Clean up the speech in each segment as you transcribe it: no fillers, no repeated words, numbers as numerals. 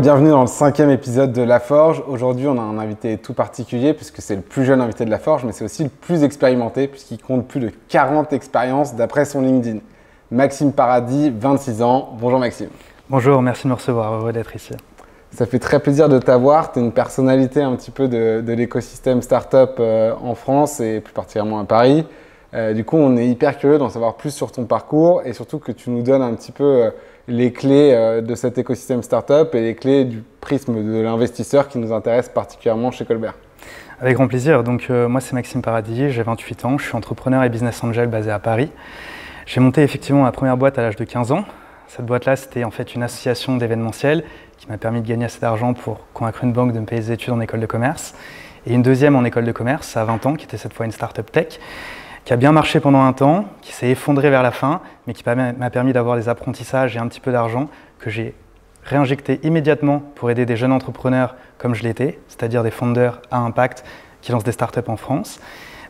et bienvenue dans le 5e épisode de La Forge. Aujourd'hui, on a un invité tout particulier puisque c'est le plus jeune invité de La Forge, mais c'est aussi le plus expérimenté puisqu'il compte plus de 40 expériences d'après son LinkedIn. Maxime Paradis, 26 ans. Bonjour Maxime. Bonjour, merci de me recevoir, heureux d'être ici. Ça fait très plaisir de t'avoir. Tu es une personnalité un petit peu de l'écosystème startup en France et plus particulièrement à Paris. Du coup, on est hyper curieux d'en savoir plus sur ton parcours et surtout que tu nous donnes un petit peu les clés de cet écosystème startup et les clés du prisme de l'investisseur qui nous intéresse particulièrement chez Colbert. Avec grand plaisir. Donc, moi, c'est Maxime Paradis, j'ai 28 ans, je suis entrepreneur et business angel basé à Paris. J'ai monté effectivement ma première boîte à l'âge de 15 ans. Cette boîte-là, c'était en fait une association d'événementiel qui m'a permis de gagner assez d'argent pour convaincre une banque de me payer des études en école de commerce. Et une deuxième en école de commerce à 20 ans, qui était cette fois une startup tech, qui a bien marché pendant un temps, qui s'est effondrée vers la fin, mais qui m'a permis d'avoir des apprentissages et un petit peu d'argent que j'ai réinjecté immédiatement pour aider des jeunes entrepreneurs comme je l'étais, c'est-à-dire des founders à impact qui lancent des startups en France.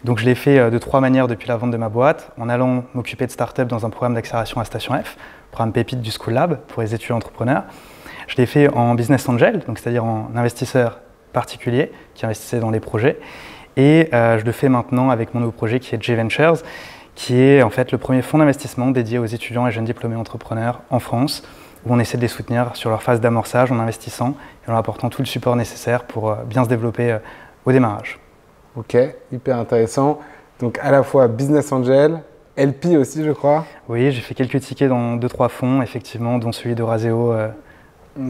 Donc je l'ai fait de 3 manières depuis la vente de ma boîte, en allant m'occuper de startups dans un programme d'accélération à Station F, programme pépite du School Lab pour les étudiants entrepreneurs. Je l'ai fait en business angel, donc c'est-à-dire en investisseur particulier qui investissait dans les projets. Et je le fais maintenant avec mon nouveau projet qui est J-Ventures, qui est en fait le premier fonds d'investissement dédié aux étudiants et jeunes diplômés entrepreneurs en France, où on essaie de les soutenir sur leur phase d'amorçage en investissant et en leur apportant tout le support nécessaire pour bien se développer au démarrage. Ok, hyper intéressant. Donc à la fois business angel, LP aussi je crois. Oui, j'ai fait quelques tickets dans 2-3 fonds, effectivement, dont celui d'Euraseo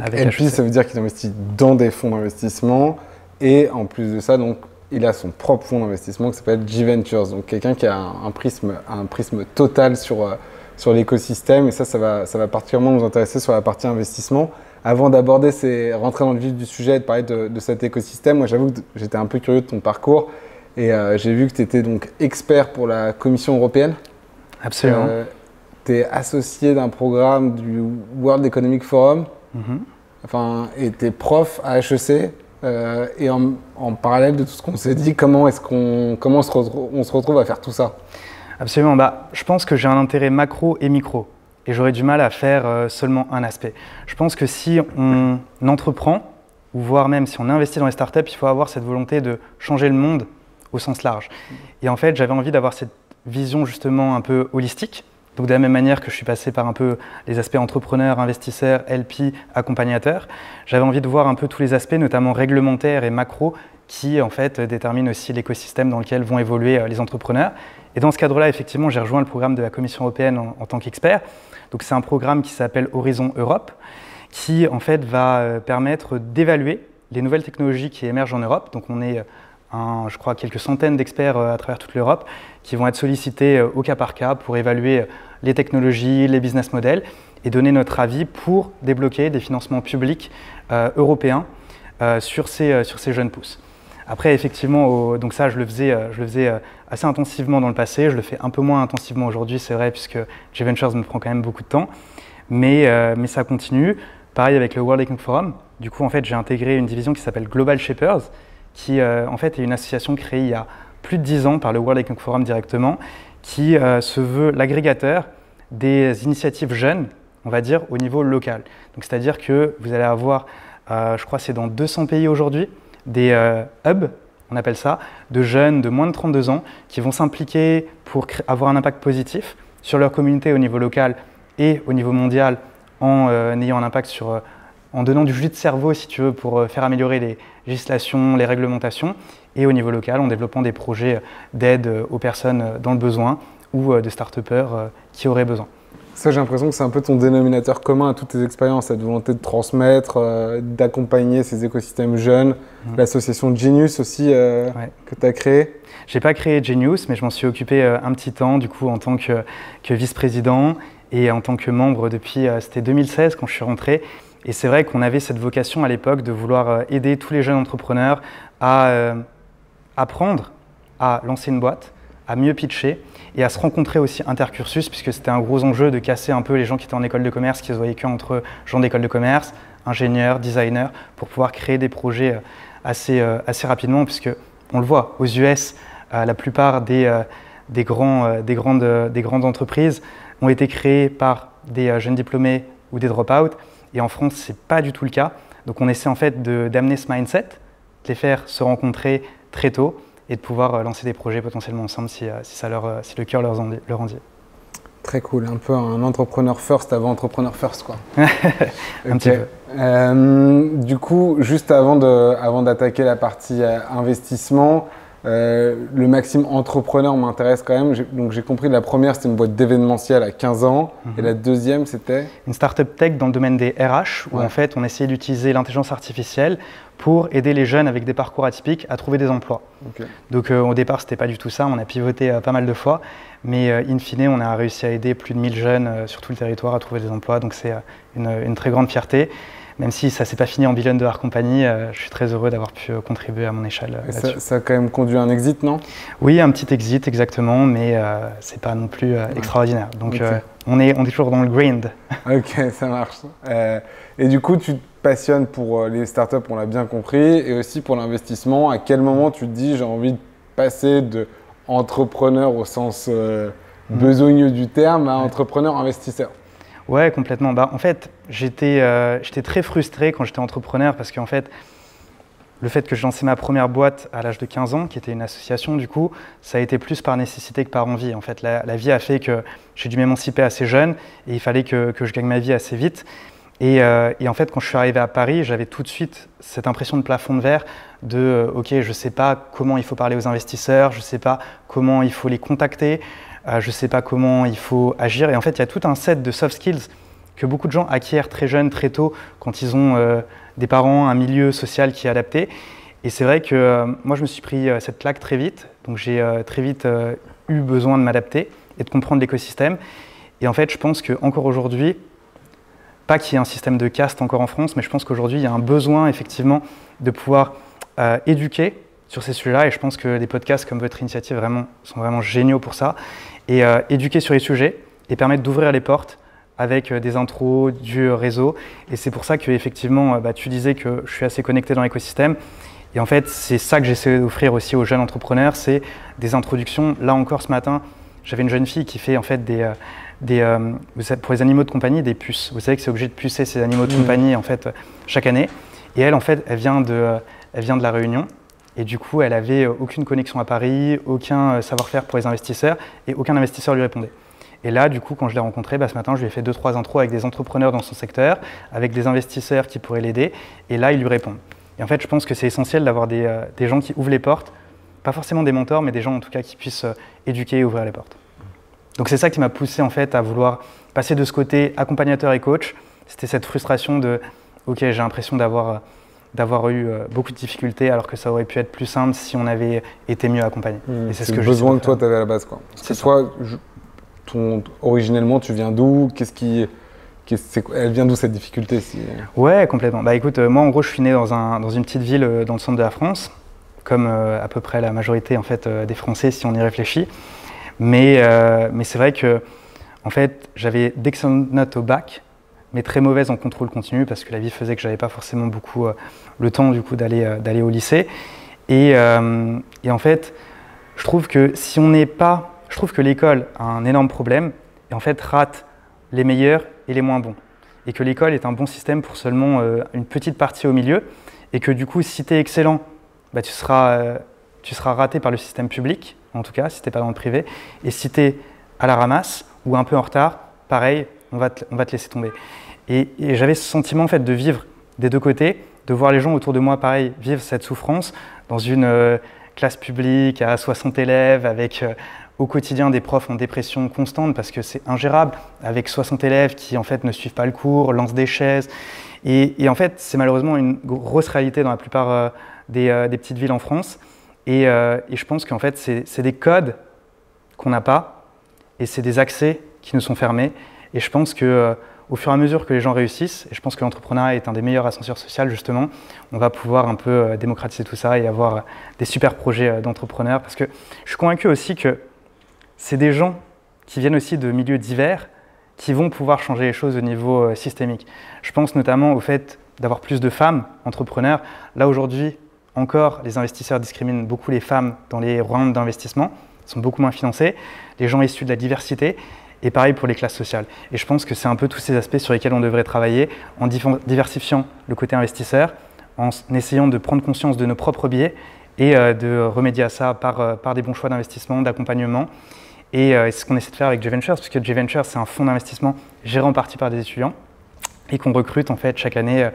avec LP, HEC. ça veut dire qu'il investit dans des fonds d'investissement et en plus de ça, donc, il a son propre fonds d'investissement qui s'appelle J-Ventures, donc quelqu'un qui a un prisme total sur l'écosystème et ça va particulièrement nous intéresser sur la partie investissement. Avant d'aborder, rentrer dans le vif du sujet et de parler de cet écosystème, moi j'avoue que j'étais un peu curieux de ton parcours et j'ai vu que tu étais donc expert pour la Commission européenne. Absolument. Tu es associé d'un programme du World Economic Forum, et tu es prof à HEC. Et en parallèle de tout ce qu'on s'est dit, comment on se retrouve à faire tout ça? Absolument. Je pense que j'ai un intérêt macro et micro. Et j'aurais du mal à faire seulement un aspect. Je pense que si on entreprend, ou voire même si on investit dans les startups, il faut avoir cette volonté de changer le monde au sens large. Et en fait, j'avais envie d'avoir cette vision justement un peu holistique. Donc de la même manière que je suis passé par un peu les aspects entrepreneurs, investisseurs, LP, accompagnateurs, j'avais envie de voir un peu tous les aspects, notamment réglementaires et macro, qui en fait déterminent aussi l'écosystème dans lequel vont évoluer les entrepreneurs. Et dans ce cadre-là, effectivement, j'ai rejoint le programme de la Commission européenne en tant qu'expert. Donc c'est un programme qui s'appelle Horizon Europe, qui en fait va permettre d'évaluer les nouvelles technologies qui émergent en Europe. Donc on est je crois quelques centaines d'experts à travers toute l'Europe qui vont être sollicités au cas par cas pour évaluer les technologies, les business models et donner notre avis pour débloquer des financements publics européens sur ces jeunes pousses. Après, effectivement, donc ça, je le faisais assez intensivement dans le passé. Je le fais un peu moins intensivement aujourd'hui, c'est vrai, puisque J-Ventures me prend quand même beaucoup de temps. Mais ça continue. Pareil avec le World Economic Forum. Du coup, en fait, j'ai intégré une division qui s'appelle Global Shapers, qui en fait est une association créée il y a plus de 10 ans par le World Economic Forum directement, qui se veut l'agrégateur des initiatives jeunes, on va dire, au niveau local. Donc, c'est-à-dire que vous allez avoir, je crois que c'est dans 200 pays aujourd'hui, des hubs, on appelle ça, de jeunes de moins de 32 ans qui vont s'impliquer pour avoir un impact positif sur leur communauté au niveau local et au niveau mondial en ayant un impact en donnant du jus de cerveau, si tu veux, pour faire améliorer les législations, les réglementations, et au niveau local, en développant des projets d'aide aux personnes dans le besoin ou de start-upers qui auraient besoin. Ça, j'ai l'impression que c'est un peu ton dénominateur commun à toutes tes expériences, cette volonté de transmettre, d'accompagner ces écosystèmes jeunes, l'association Genius aussi que tu as créée. Je n'ai pas créé Genius, mais je m'en suis occupé un petit temps, du coup, en tant que vice-président et en tant que membre depuis, c'était 2016 quand je suis rentré. Et c'est vrai qu'on avait cette vocation à l'époque de vouloir aider tous les jeunes entrepreneurs à apprendre à lancer une boîte, à mieux pitcher et à se rencontrer aussi intercursus, puisque c'était un gros enjeu de casser un peu les gens qui étaient en école de commerce, qui se voyaient qu'entre gens d'école de commerce, ingénieurs, designers, pour pouvoir créer des projets assez rapidement, puisque on le voit, aux US, la plupart des grandes entreprises ont été créées par des jeunes diplômés ou des drop-out. Et en France, ce n'est pas du tout le cas. Donc on essaie en fait d'amener ce mindset, de les faire se rencontrer très tôt et de pouvoir lancer des projets potentiellement ensemble si le cœur leur en dit. Très cool, un peu un entrepreneur first avant entrepreneur first, quoi. Un petit peu. Du coup, juste avant d'attaquer la partie investissement, le Maxime entrepreneur m'intéresse quand même. Donc j'ai compris, la première c'était une boîte d'événementiel à 15 ans et la deuxième c'était une startup tech dans le domaine des RH où en fait on essayait d'utiliser l'intelligence artificielle pour aider les jeunes avec des parcours atypiques à trouver des emplois. Donc au départ c'était pas du tout ça, on a pivoté pas mal de fois, mais in fine on a réussi à aider plus de 1000 jeunes sur tout le territoire à trouver des emplois, donc c'est une très grande fierté. Même si ça ne s'est pas fini en billion dollar compagnie, je suis très heureux d'avoir pu contribuer à mon échelle là-dessus. Ça a quand même conduit à un exit, non? Oui, un petit exit exactement, mais ce n'est pas non plus extraordinaire. Donc on est toujours dans le grind. Ok, ça marche. Et du coup, tu te passionnes pour les startups, on l'a bien compris, et aussi pour l'investissement. À quel moment tu te dis j'ai envie de passer de entrepreneur au sens besogneux du terme à entrepreneur investisseur? Ouais, complètement. En fait, j'étais très frustré quand j'étais entrepreneur parce qu'en fait, le fait que je lançais ma première boîte à l'âge de 15 ans, qui était une association du coup, ça a été plus par nécessité que par envie. En fait, la vie a fait que j'ai dû m'émanciper assez jeune et il fallait que je gagne ma vie assez vite. Et en fait, quand je suis arrivé à Paris, j'avais tout de suite cette impression de plafond de verre de ok, je ne sais pas comment il faut parler aux investisseurs, je ne sais pas comment il faut les contacter. Je ne sais pas comment il faut agir. Et en fait, il y a tout un set de soft skills que beaucoup de gens acquièrent très jeunes, très tôt, quand ils ont des parents, un milieu social qui est adapté. Et c'est vrai que moi, je me suis pris cette claque très vite. Donc, j'ai très vite eu besoin de m'adapter et de comprendre l'écosystème. Et en fait, je pense qu'encore aujourd'hui, pas qu'il y ait un système de caste encore en France, mais je pense qu'aujourd'hui, il y a un besoin effectivement de pouvoir éduquer sur ces sujets-là, et je pense que des podcasts comme votre initiative sont vraiment géniaux pour ça, et éduquer sur les sujets et permettre d'ouvrir les portes avec des intros, du réseau, et c'est pour ça qu'effectivement, tu disais que je suis assez connecté dans l'écosystème, et en fait, c'est ça que j'essaie d'offrir aussi aux jeunes entrepreneurs, c'est des introductions. Là encore, ce matin, j'avais une jeune fille qui fait en fait pour les animaux de compagnie, des puces. Vous savez que c'est obligé de pucer ces animaux de compagnie en fait chaque année, et elle en fait, elle vient de La Réunion. Et du coup, elle n'avait aucune connexion à Paris, aucun savoir-faire pour les investisseurs, et aucun investisseur lui répondait. Et là, du coup, quand je l'ai rencontrée, ce matin, je lui ai fait 2-3 intros avec des entrepreneurs dans son secteur, avec des investisseurs qui pourraient l'aider, et là, ils lui répondent. Et en fait, je pense que c'est essentiel d'avoir des gens qui ouvrent les portes, pas forcément des mentors, mais des gens en tout cas qui puissent éduquer et ouvrir les portes. Donc c'est ça qui m'a poussé en fait à vouloir passer de ce côté accompagnateur et coach. C'était cette frustration de « ok, j'ai l'impression d'avoir eu beaucoup de difficultés alors que ça aurait pu être plus simple si on avait été mieux accompagné. Et c'est ce que le besoin que toi tu avais à la base, quoi. Parce que toi, originellement, tu viens d'où? Elle vient d'où cette difficulté Ouais, complètement. Écoute, moi en gros, je suis né dans une petite ville dans le centre de la France, comme à peu près la majorité en fait des Français si on y réfléchit. Mais c'est vrai que en fait, j'avais d'excellentes notes au bac, mais très mauvaise en contrôle continu parce que la vie faisait que j'avais pas forcément beaucoup le temps du coup d'aller au lycée. Et en fait, je trouve que je trouve que l'école a un énorme problème et en fait rate les meilleurs et les moins bons. Et que l'école est un bon système pour seulement une petite partie au milieu et que du coup, si tu es excellent, tu seras raté par le système public, en tout cas, si tu n'es pas dans le privé. Et si tu es à la ramasse ou un peu en retard, pareil, on va te laisser tomber. Et j'avais ce sentiment en fait, de vivre des deux côtés, de voir les gens autour de moi, pareil, vivre cette souffrance dans une classe publique à 60 élèves, avec au quotidien des profs en dépression constante parce que c'est ingérable, avec 60 élèves qui en fait ne suivent pas le cours, lancent des chaises. Et en fait, c'est malheureusement une grosse réalité dans la plupart des petites villes en France. Et je pense qu'en fait, c'est des codes qu'on n'a pas et c'est des accès qui nous sont fermés. Et je pense qu'au fur et à mesure que les gens réussissent, et je pense que l'entrepreneuriat est un des meilleurs ascenseurs sociaux justement, on va pouvoir un peu démocratiser tout ça et avoir des super projets d'entrepreneurs. Parce que je suis convaincu aussi que c'est des gens qui viennent aussi de milieux divers qui vont pouvoir changer les choses au niveau systémique. Je pense notamment au fait d'avoir plus de femmes entrepreneurs. Là aujourd'hui, encore, les investisseurs discriminent beaucoup les femmes dans les rounds d'investissement, sont beaucoup moins financés, les gens issus de la diversité. Et pareil pour les classes sociales. Et je pense que c'est un peu tous ces aspects sur lesquels on devrait travailler en diversifiant le côté investisseur, en essayant de prendre conscience de nos propres biais et de remédier à ça par des bons choix d'investissement, d'accompagnement. Et c'est ce qu'on essaie de faire avec J-Ventures, puisque J-Ventures, c'est un fonds d'investissement géré en partie par des étudiants et qu'on recrute en fait chaque année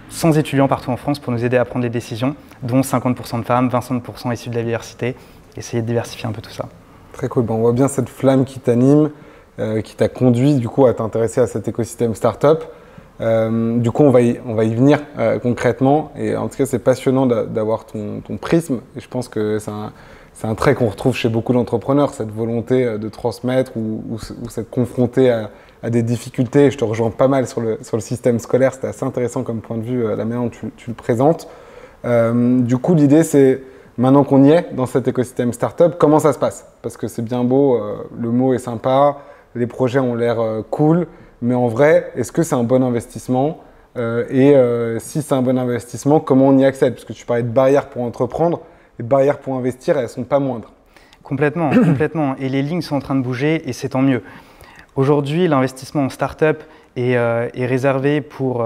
100 étudiants partout en France pour nous aider à prendre des décisions, dont 50% de femmes, 25% issus de la diversité. Essayer de diversifier un peu tout ça. Très cool. On voit bien cette flamme qui t'anime, qui t'a conduit du coup à t'intéresser à cet écosystème startup. Du coup, on va y venir concrètement. Et en tout cas, c'est passionnant d'avoir ton prisme. Et je pense que c'est un trait qu'on retrouve chez beaucoup d'entrepreneurs, cette volonté de transmettre ou s'être confronté à des difficultés. Je te rejoins pas mal sur le système scolaire. C'était assez intéressant comme point de vue, la manière dont tu le présentes. Du coup, l'idée, c'est maintenant qu'on y est dans cet écosystème startup, comment ça se passe? Parce que c'est bien beau, le mot est sympa, les projets ont l'air cool, mais en vrai, est-ce que c'est un bon investissement? Si c'est un bon investissement, comment on y accède? Parce que tu parlais de barrières pour entreprendre, les barrières pour investir, elles ne sont pas moindres. Complètement, complètement. Et les lignes sont en train de bouger et c'est tant mieux. Aujourd'hui, l'investissement en startup est réservé pour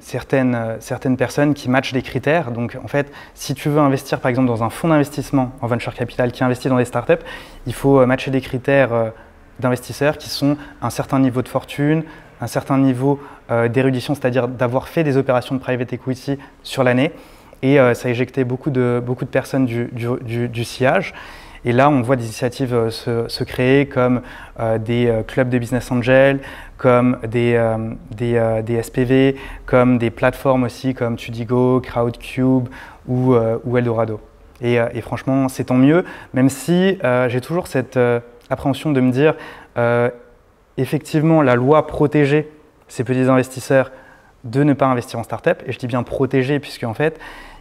certaines personnes qui matchent des critères. Donc en fait, si tu veux investir par exemple dans un fonds d'investissement en venture capital qui investit dans des startups, il faut matcher des critères d'investisseurs qui sont un certain niveau de fortune, un certain niveau d'érudition, c'est-à-dire d'avoir fait des opérations de private equity sur l'année. Et ça a éjecté beaucoup de personnes du sillage. Et là, on voit des initiatives se créer comme des clubs de business angel, comme des SPV, comme des plateformes aussi comme Tudigo, Crowdcube ou Eldorado. Et franchement, c'est tant mieux, même si j'ai toujours cette appréhension de me dire effectivement, la loi protégeait ces petits investisseurs de ne pas investir en start-up. Et je dis bien protéger, puisque en fait,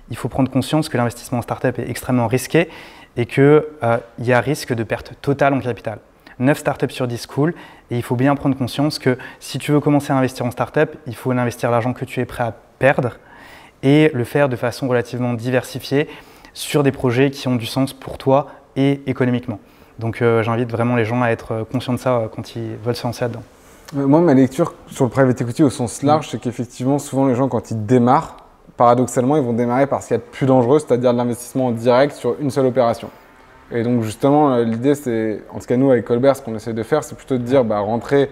il faut prendre conscience que l'investissement en start-up est extrêmement risqué et qu'il y a risque de perte totale en capital. 9 startups sur 10 cool, et il faut bien prendre conscience que si tu veux commencer à investir en startup, il faut investir l'argent que tu es prêt à perdre et le faire de façon relativement diversifiée sur des projets qui ont du sens pour toi et économiquement. Donc j'invite vraiment les gens à être conscients de ça quand ils veulent se lancer là-dedans. Moi, ma lecture sur le private equity au sens large, c'est qu'effectivement, souvent les gens, quand ils démarrent, paradoxalement, ils vont démarrer par ce qu'il y a de plus dangereux, c'est-à-dire de l'investissement en direct sur une seule opération. Et donc justement, l'idée, c'est, en tout cas nous avec Colbert, ce qu'on essaie de faire, c'est plutôt de dire, rentrer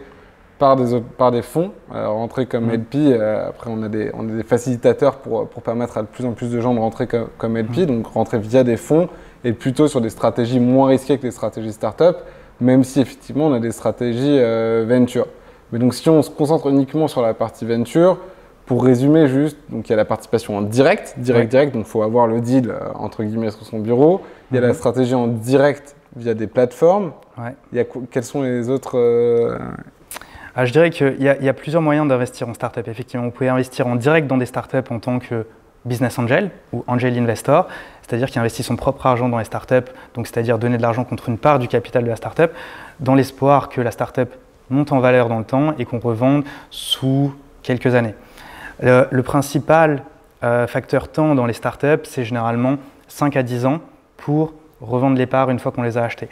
par des fonds, rentrer comme LP. Après, on a des facilitateurs pour permettre à de plus en plus de gens de rentrer comme LP, donc rentrer via des fonds et plutôt sur des stratégies moins risquées que les stratégies startup, même si effectivement on a des stratégies venture. Mais donc si on se concentre uniquement sur la partie venture, pour résumer juste, donc il y a la participation en direct, donc il faut avoir le deal entre guillemets sur son bureau. Il y a la stratégie en direct via des plateformes. Il y a, quels sont les autres Je dirais qu'il y a plusieurs moyens d'investir en startup. Effectivement, vous pouvez investir en direct dans des startups en tant que business angel ou angel investor, c'est-à-dire qui investit son propre argent dans les startups, donc c'est-à-dire donner de l'argent contre une part du capital de la startup, dans l'espoir que la startup monte en valeur dans le temps et qu'on revende sous quelques années. Le principal facteur temps dans les startups, c'est généralement 5 à 10 ans pour revendre les parts une fois qu'on les a achetées.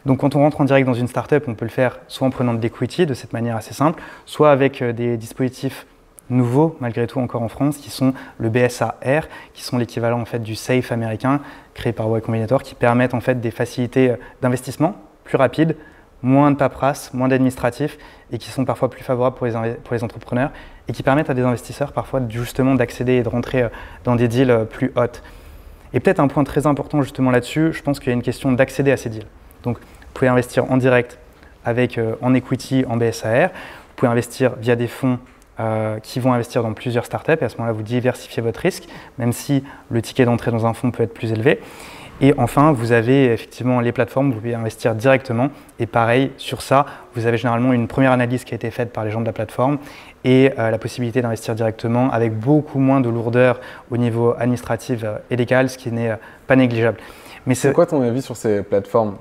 Donc quand on rentre en direct dans une startup, on peut le faire soit en prenant de l'equity de cette manière assez simple, soit avec des dispositifs nouveaux, malgré tout encore en France, qui sont le BSAR, qui sont l'équivalent en fait du SAFE américain, créé par Y Combinator, qui permettent en fait des facilités d'investissement plus rapides, moins de paperasse, moins d'administratifs et qui sont parfois plus favorables pour les entrepreneurs et qui permettent à des investisseurs parfois justement d'accéder et de rentrer dans des deals plus hot. Et peut-être un point très important justement là-dessus, je pense qu'il y a une question d'accéder à ces deals. Donc vous pouvez investir en direct avec en equity, en BSAR, vous pouvez investir via des fonds qui vont investir dans plusieurs startups et à ce moment-là vous diversifiez votre risque, même si le ticket d'entrée dans un fonds peut être plus élevé. Et enfin, vous avez effectivement les plateformes, vous pouvez investir directement. Et pareil, sur ça, vous avez généralement une première analyse qui a été faite par les gens de la plateforme et la possibilité d'investir directement avec beaucoup moins de lourdeur au niveau administratif et légal, ce qui n'est pas négligeable. Mais c'est quoi ton avis sur ces plateformes?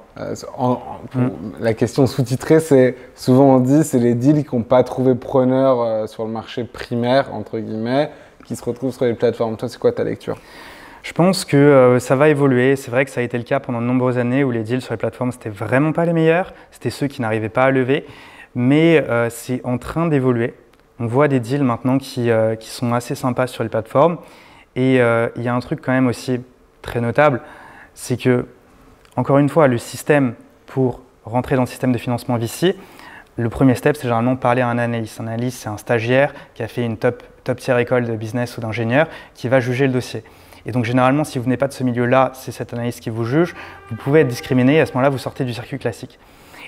La question sous-titrée, c'est souvent on dit c'est les deals qui n'ont pas trouvé preneur sur le marché primaire, entre guillemets, qui se retrouvent sur les plateformes. Toi, c'est quoi ta lecture? Je pense que ça va évoluer. C'est vrai que ça a été le cas pendant de nombreuses années où les deals sur les plateformes, c'était vraiment pas les meilleurs. C'était ceux qui n'arrivaient pas à lever. Mais c'est en train d'évoluer. On voit des deals maintenant qui sont assez sympas sur les plateformes. Et il y a un truc quand même aussi très notable, c'est que, encore une fois, le système pour rentrer dans le système de financement VC, le premier step, c'est généralement parler à un analyste. Un analyste, c'est un stagiaire qui a fait une top tier école de business ou d'ingénieur qui va juger le dossier. Et donc généralement, si vous venez pas de ce milieu-là, c'est cet analyste qui vous juge, vous pouvez être discriminé et à ce moment-là, vous sortez du circuit classique.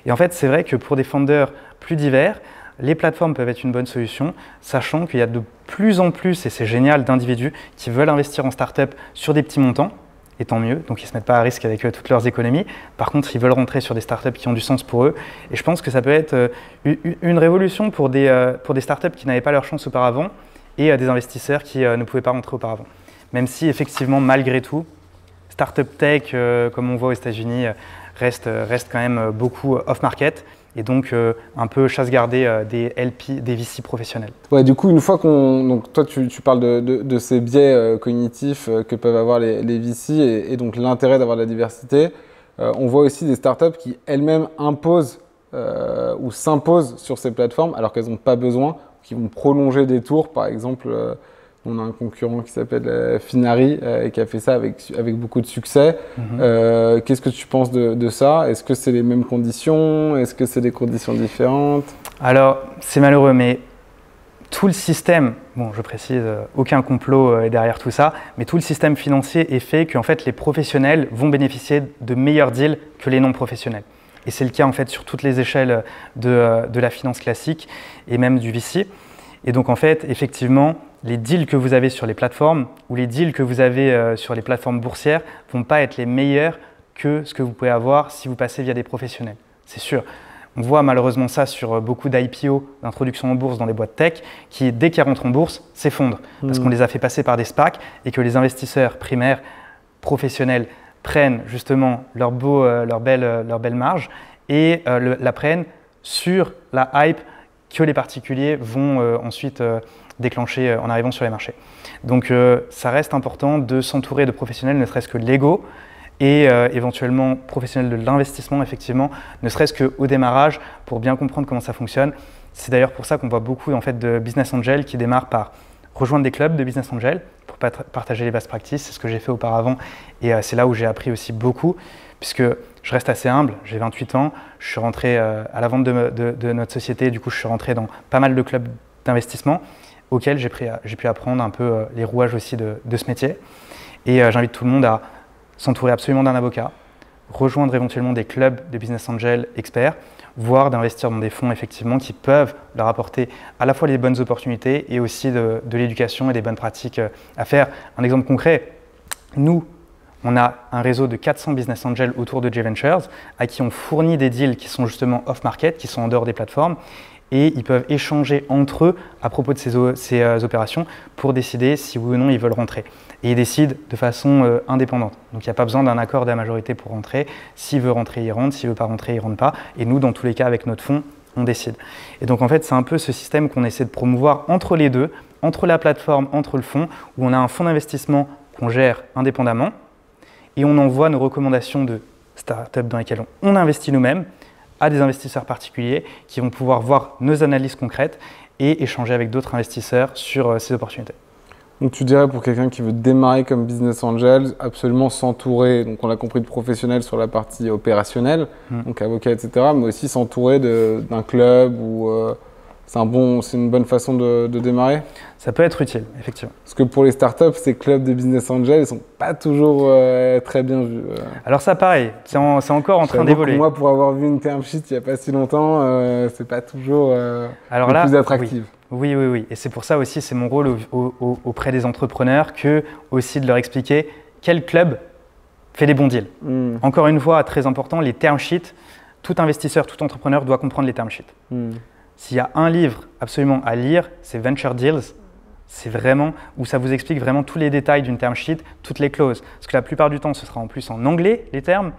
Et en fait, c'est vrai que pour des founders plus divers, les plateformes peuvent être une bonne solution, sachant qu'il y a de plus en plus, et c'est génial, d'individus qui veulent investir en start-up sur des petits montants, et tant mieux, donc ils ne se mettent pas à risque avec toutes leurs économies. Par contre, ils veulent rentrer sur des startups qui ont du sens pour eux. Et je pense que ça peut être une révolution pour des startups qui n'avaient pas leur chance auparavant et des investisseurs qui ne pouvaient pas rentrer auparavant. Même si effectivement, malgré tout, startup tech, comme on voit aux États-Unis, reste quand même beaucoup off-market. Et donc un peu chasse gardée des LP, des VC professionnels. Ouais, du coup, une fois donc toi tu parles de ces biais cognitifs que peuvent avoir les VC et donc l'intérêt d'avoir de la diversité, on voit aussi des startups qui elles-mêmes imposent ou s'imposent sur ces plateformes alors qu'elles n'ont pas besoin, qui vont prolonger des tours. Par exemple, on a un concurrent qui s'appelle Finari et qui a fait ça avec beaucoup de succès. Qu'est-ce que tu penses de ça? Est-ce que c'est les mêmes conditions? Est-ce que c'est des conditions différentes? Alors, c'est malheureux, mais tout le système, bon, je précise, aucun complot est derrière tout ça, mais tout le système financier est fait qu'en fait, les professionnels vont bénéficier de meilleurs deals que les non-professionnels. Et c'est le cas en fait sur toutes les échelles de la finance classique et même du VC. Et donc en fait, effectivement, les deals que vous avez sur les plateformes ou les deals que vous avez sur les plateformes boursières ne vont pas être les meilleurs que ce que vous pouvez avoir si vous passez via des professionnels. C'est sûr. On voit malheureusement ça sur beaucoup d'IPO, d'introduction en bourse dans les boîtes tech, qui dès qu'ils rentrent en bourse, s'effondrent parce qu'on les a fait passer par des SPAC et que les investisseurs primaires professionnels prennent justement leur belle marge et la prennent sur la hype que les particuliers vont ensuite déclencher en arrivant sur les marchés. Donc ça reste important de s'entourer de professionnels, ne serait-ce que légaux et éventuellement professionnels de l'investissement, effectivement, ne serait-ce qu'au démarrage pour bien comprendre comment ça fonctionne. C'est d'ailleurs pour ça qu'on voit beaucoup en fait, de business angels qui démarrent par rejoindre des clubs de business angels pour partager les best practices. C'est ce que j'ai fait auparavant et c'est là où j'ai appris aussi beaucoup puisque je reste assez humble, j'ai 28 ans, je suis rentré à la vente de notre société, du coup je suis rentré dans pas mal de clubs d'investissement auxquels j'ai pu apprendre un peu les rouages aussi de ce métier. Et j'invite tout le monde à s'entourer absolument d'un avocat, rejoindre éventuellement des clubs de business angels experts, voire d'investir dans des fonds effectivement qui peuvent leur apporter à la fois les bonnes opportunités et aussi de l'éducation et des bonnes pratiques à faire. Un exemple concret, nous, on a un réseau de 400 business angels autour de J-Ventures à qui on fournit des deals qui sont justement off-market, qui sont en dehors des plateformes et ils peuvent échanger entre eux à propos de ces opérations pour décider si oui ou non ils veulent rentrer. Et ils décident de façon indépendante. Donc il n'y a pas besoin d'un accord de la majorité pour rentrer. S'il veut rentrer, il rentre. S'il ne veut pas rentrer, il ne rentre pas. Et nous, dans tous les cas, avec notre fonds, on décide. Et donc en fait, c'est un peu ce système qu'on essaie de promouvoir entre les deux, entre la plateforme, entre le fonds, où on a un fonds d'investissement qu'on gère indépendamment et on envoie nos recommandations de startups dans lesquelles on investit nous-mêmes à des investisseurs particuliers qui vont pouvoir voir nos analyses concrètes et échanger avec d'autres investisseurs sur ces opportunités. Donc tu dirais pour quelqu'un qui veut démarrer comme business angel, absolument s'entourer, donc on l'a compris, de professionnels sur la partie opérationnelle, donc avocats, etc., mais aussi s'entourer d'un club ou c'est une bonne façon de démarrer? Ça peut être utile, effectivement. Parce que pour les startups, ces clubs de business angel, ils ne sont pas toujours très bien vus. Alors ça, pareil, c'est encore en train d'évoluer. Moi, pour avoir vu une term sheet il n'y a pas si longtemps, c'est pas toujours le plus attractif. Oui. Et c'est pour ça aussi, c'est mon rôle auprès des entrepreneurs que aussi de leur expliquer quel club fait des bons deals. Encore une fois, très important, les term sheets. Tout investisseur, tout entrepreneur doit comprendre les term sheets. S'il y a un livre absolument à lire, c'est Venture Deals. C'est vraiment où ça vous explique vraiment tous les détails d'une term sheet, toutes les clauses. Parce que la plupart du temps, ce sera en plus en anglais, les termes,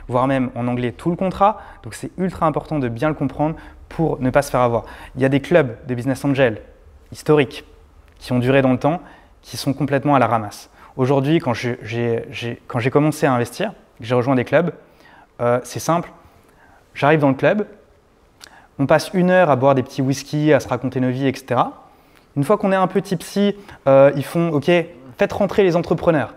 voire même en anglais tout le contrat. Donc c'est ultra important de bien le comprendre pour ne pas se faire avoir. Il y a des clubs de business angel historiques qui ont duré dans le temps, qui sont complètement à la ramasse. Aujourd'hui, quand j'ai commencé à investir, que j'ai rejoint des clubs, c'est simple. J'arrive dans le club, on passe 1 heure à boire des petits whisky, à se raconter nos vies, etc. Une fois qu'on est un peu tipsy, ils font « Ok, faites rentrer les entrepreneurs ».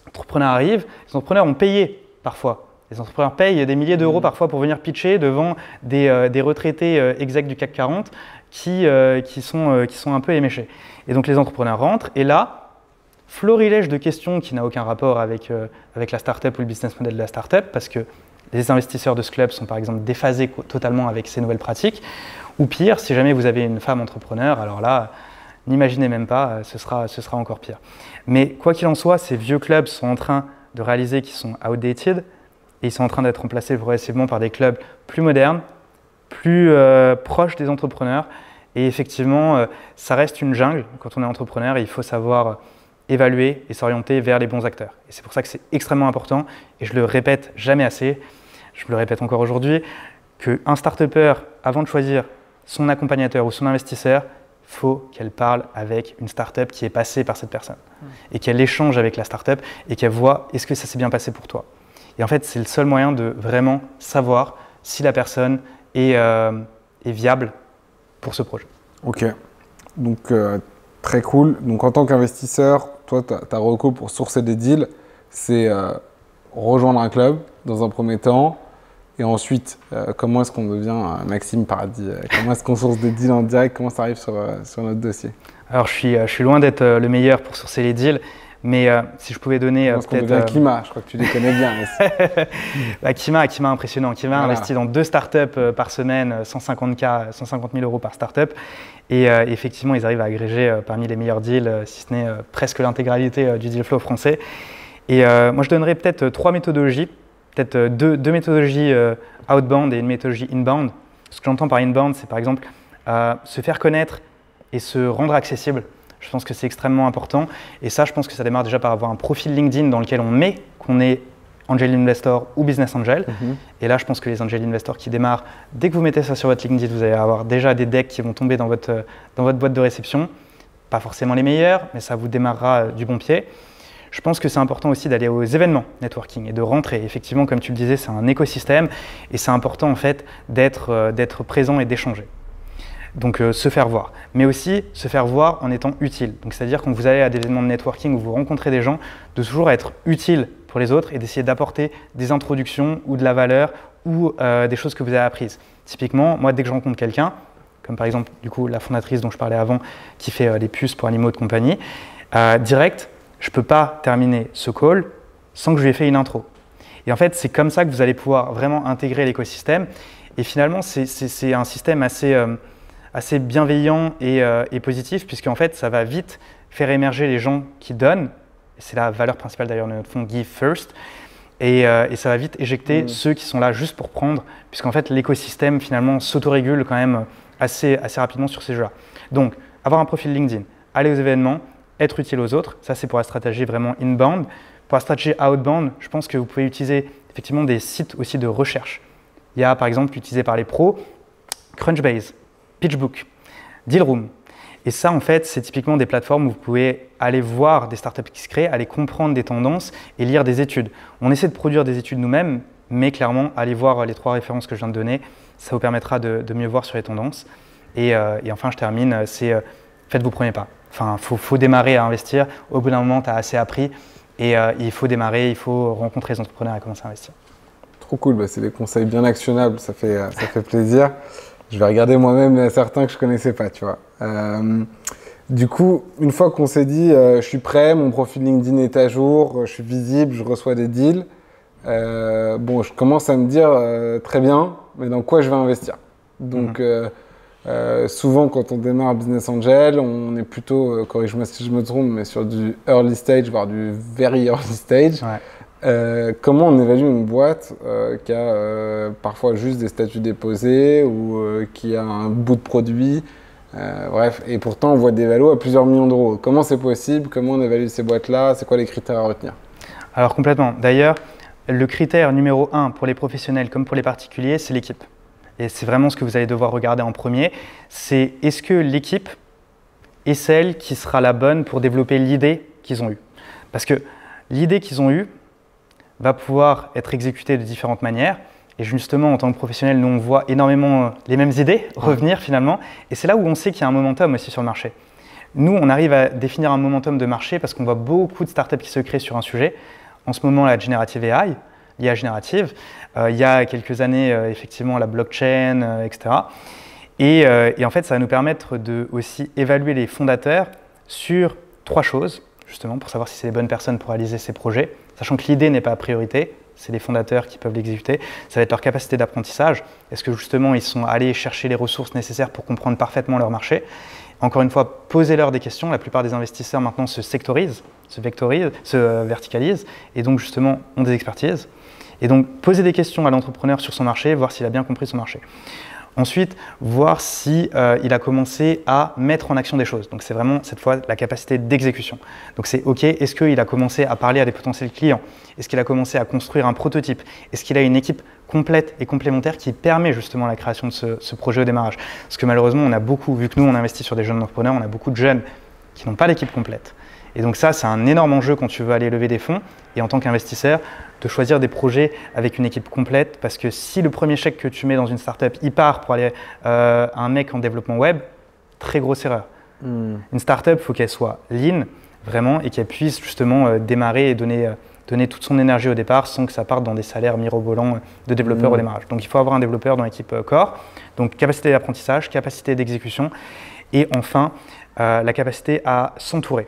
Les entrepreneurs arrivent, les entrepreneurs ont payé parfois. Les entrepreneurs payent des milliers d'euros parfois pour venir pitcher devant des retraités execs du CAC 40 qui sont un peu éméchés. Et donc les entrepreneurs rentrent et là, florilège de questions qui n'a aucun rapport avec la startup ou le business model de la startup parce que les investisseurs de ce club sont par exemple déphasés totalement avec ces nouvelles pratiques. Ou pire, si jamais vous avez une femme entrepreneur, alors là, n'imaginez même pas, ce sera encore pire. Mais quoi qu'il en soit, ces vieux clubs sont en train de réaliser qu'ils sont outdated et ils sont en train d'être remplacés progressivement par des clubs plus modernes, plus proches des entrepreneurs. Et effectivement, ça reste une jungle. Quand on est entrepreneur, il faut savoir évaluer et s'orienter vers les bons acteurs. Et c'est pour ça que c'est extrêmement important, et je le répète jamais assez, je le répète encore aujourd'hui, qu'un start-upper, avant de choisir son accompagnateur ou son investisseur, il faut qu'elle parle avec une start-up qui est passée par cette personne et qu'elle échange avec la start-up et qu'elle voit est-ce que ça s'est bien passé pour toi. Et en fait, c'est le seul moyen de vraiment savoir si la personne est viable pour ce projet. Ok, donc très cool. Donc en tant qu'investisseur, toi, ta reco pour sourcer des deals, c'est rejoindre un club dans un premier temps. Et ensuite, comment est-ce qu'on devient Maxime Paradis? Comment est-ce qu'on source des deals en direct? Comment ça arrive sur notre dossier? Alors, je suis loin d'être le meilleur pour sourcer les deals, mais si je pouvais donner peut-être… Comment est-ce qu'on devient Kima? Je crois que tu les connais bien aussi. Kima impressionnant. Kima investit dans 2 startups par semaine, 150 000 euros par startup. Et effectivement, ils arrivent à agréger parmi les meilleurs deals, si ce n'est presque l'intégralité du deal flow français. Et moi, je donnerais peut-être 3 méthodologies. Peut-être deux méthodologies outbound et une méthodologie inbound. Ce que j'entends par inbound, c'est par exemple se faire connaître et se rendre accessible. Je pense que c'est extrêmement important. Et ça, je pense que ça démarre déjà par avoir un profil LinkedIn dans lequel on met qu'on est Angel Investor ou Business Angel. Et là, je pense que les Angel Investors qui démarrent, dès que vous mettez ça sur votre LinkedIn, vous allez avoir déjà des decks qui vont tomber dans votre boîte de réception. Pas forcément les meilleurs, mais ça vous démarrera du bon pied. Je pense que c'est important aussi d'aller aux événements networking et de rentrer. Effectivement, comme tu le disais, c'est un écosystème et c'est important en fait d'être présent et d'échanger. Donc se faire voir, mais aussi se faire voir en étant utile. Donc c'est-à-dire quand vous allez à des événements de networking où vous rencontrez des gens, de toujours être utile pour les autres et d'essayer d'apporter des introductions ou de la valeur ou des choses que vous avez apprises. Typiquement, moi dès que je rencontre quelqu'un, comme par exemple du coup la fondatrice dont je parlais avant, qui fait les puces pour animaux de compagnie, direct, je ne peux pas terminer ce call sans que je lui ai fait une intro. Et en fait, c'est comme ça que vous allez pouvoir vraiment intégrer l'écosystème. Et finalement, c'est un système assez bienveillant et positif, puisqu'en fait, ça va vite faire émerger les gens qui donnent. C'est la valeur principale d'ailleurs de notre fonds Give First. Et ça va vite éjecter ceux qui sont là juste pour prendre, puisqu'en fait, l'écosystème finalement s'autorégule quand même assez rapidement sur ces jeux-là. Donc, avoir un profil LinkedIn, aller aux événements, être utile aux autres, ça c'est pour la stratégie vraiment inbound. Pour la stratégie outbound, je pense que vous pouvez utiliser effectivement des sites aussi de recherche. Il y a par exemple utilisé par les pros, Crunchbase, PitchBook, Dealroom. Et ça en fait, c'est typiquement des plateformes où vous pouvez aller voir des startups qui se créent, aller comprendre des tendances et lire des études. On essaie de produire des études nous-mêmes, mais clairement, aller voir les 3 références que je viens de donner, ça vous permettra de mieux voir sur les tendances. Et enfin, je termine, c'est faites vos premiers pas. Enfin, faut démarrer à investir. Au bout d'un moment, tu as assez appris et il faut démarrer, il faut rencontrer les entrepreneurs et commencer à investir. Trop cool, bah, c'est des conseils bien actionnables, ça fait plaisir. Je vais regarder moi-même certains que je ne connaissais pas, tu vois. Du coup, une fois qu'on s'est dit je suis prêt, mon profil LinkedIn est à jour, je suis visible, je reçois des deals, bon, je commence à me dire très bien, mais dans quoi je vais investir? Donc, souvent, quand on démarre Business Angel, on est plutôt, corrige-moi si je me trompe, mais sur du early stage, voire du very early stage. Ouais. Comment on évalue une boîte qui a parfois juste des statuts déposés ou qui a un bout de produit, bref, et pourtant on voit des valos à plusieurs millions d'euros. Comment c'est possible? Comment on évalue ces boîtes-là? C'est quoi les critères à retenir? Alors complètement. D'ailleurs, le critère numéro 1 pour les professionnels comme pour les particuliers, c'est l'équipe. Et c'est vraiment ce que vous allez devoir regarder en premier, c'est est-ce que l'équipe est celle qui sera la bonne pour développer l'idée qu'ils ont eue. Parce que l'idée qu'ils ont eue va pouvoir être exécutée de différentes manières. Et justement, en tant que professionnel, nous, on voit énormément les mêmes idées revenir finalement. Et c'est là où on sait qu'il y a un momentum aussi sur le marché. Nous, on arrive à définir un momentum de marché parce qu'on voit beaucoup de startups qui se créent sur un sujet. En ce moment, la Generative AI, l'IA générative. Il y a quelques années, effectivement, la blockchain, etc. Et en fait, ça va nous permettre de aussi évaluer les fondateurs sur 3 choses, justement, pour savoir si c'est les bonnes personnes pour réaliser ces projets, sachant que l'idée n'est pas priorité. C'est les fondateurs qui peuvent l'exécuter. Ça va être leur capacité d'apprentissage. Est-ce que justement, ils sont allés chercher les ressources nécessaires pour comprendre parfaitement leur marché? Encore une fois, posez-leur des questions. La plupart des investisseurs maintenant se sectorisent, se verticalisent et donc justement ont des expertises. Et donc, posez des questions à l'entrepreneur sur son marché, voir s'il a bien compris son marché. Ensuite, voir si il a commencé à mettre en action des choses. Donc, c'est vraiment, cette fois, la capacité d'exécution. Donc, c'est OK, est-ce qu'il a commencé à parler à des potentiels clients? Est-ce qu'il a commencé à construire un prototype? Est-ce qu'il a une équipe complète et complémentaire qui permet justement la création de ce projet au démarrage? Parce que malheureusement, on a beaucoup, vu que nous, on investit sur des jeunes entrepreneurs, on a beaucoup de jeunes qui n'ont pas l'équipe complète. Et donc ça, c'est un énorme enjeu quand tu veux aller lever des fonds. Et en tant qu'investisseur, de choisir des projets avec une équipe complète, parce que si le premier chèque que tu mets dans une startup, il part pour aller à un mec en développement web, très grosse erreur. Une startup, il faut qu'elle soit lean, vraiment, et qu'elle puisse justement démarrer et donner toute son énergie au départ sans que ça parte dans des salaires mirobolants de développeurs au démarrage. Donc il faut avoir un développeur dans l'équipe core, donc capacité d'apprentissage, capacité d'exécution, et enfin la capacité à s'entourer.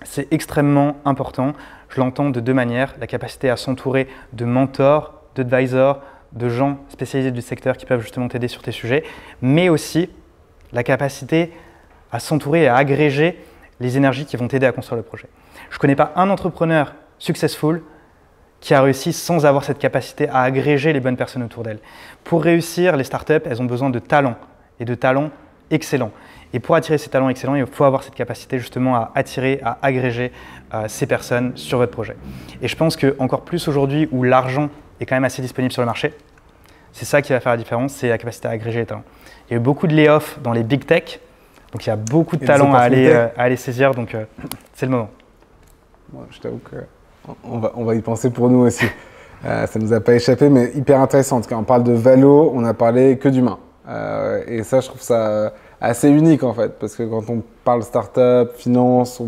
C'est extrêmement important. Je l'entends de 2 manières. La capacité à s'entourer de mentors, d'advisors, de gens spécialisés du secteur qui peuvent justement t'aider sur tes sujets, mais aussi la capacité à s'entourer et à agréger les énergies qui vont t'aider à construire le projet. Je ne connais pas un entrepreneur successful qui a réussi sans avoir cette capacité à agréger les bonnes personnes autour d'elle. Pour réussir, les startups, elles ont besoin de talents et de talents excellents. Et pour attirer ces talents excellents, il faut avoir cette capacité justement à attirer, à agréger ces personnes sur votre projet. Et je pense qu'encore plus aujourd'hui où l'argent est quand même assez disponible sur le marché, c'est ça qui va faire la différence, c'est la capacité à agréger les talents. Il y a eu beaucoup de layoffs dans les big tech, donc il y a beaucoup de talents à aller saisir, donc c'est le moment. Moi, je t'avoue qu'on va y penser pour nous aussi. Ça ne nous a pas échappé, mais hyper intéressant. Quand on parle de valo, on n'a parlé que d'humain. Et ça, je trouve ça assez unique en fait, parce que quand on parle start-up, finance,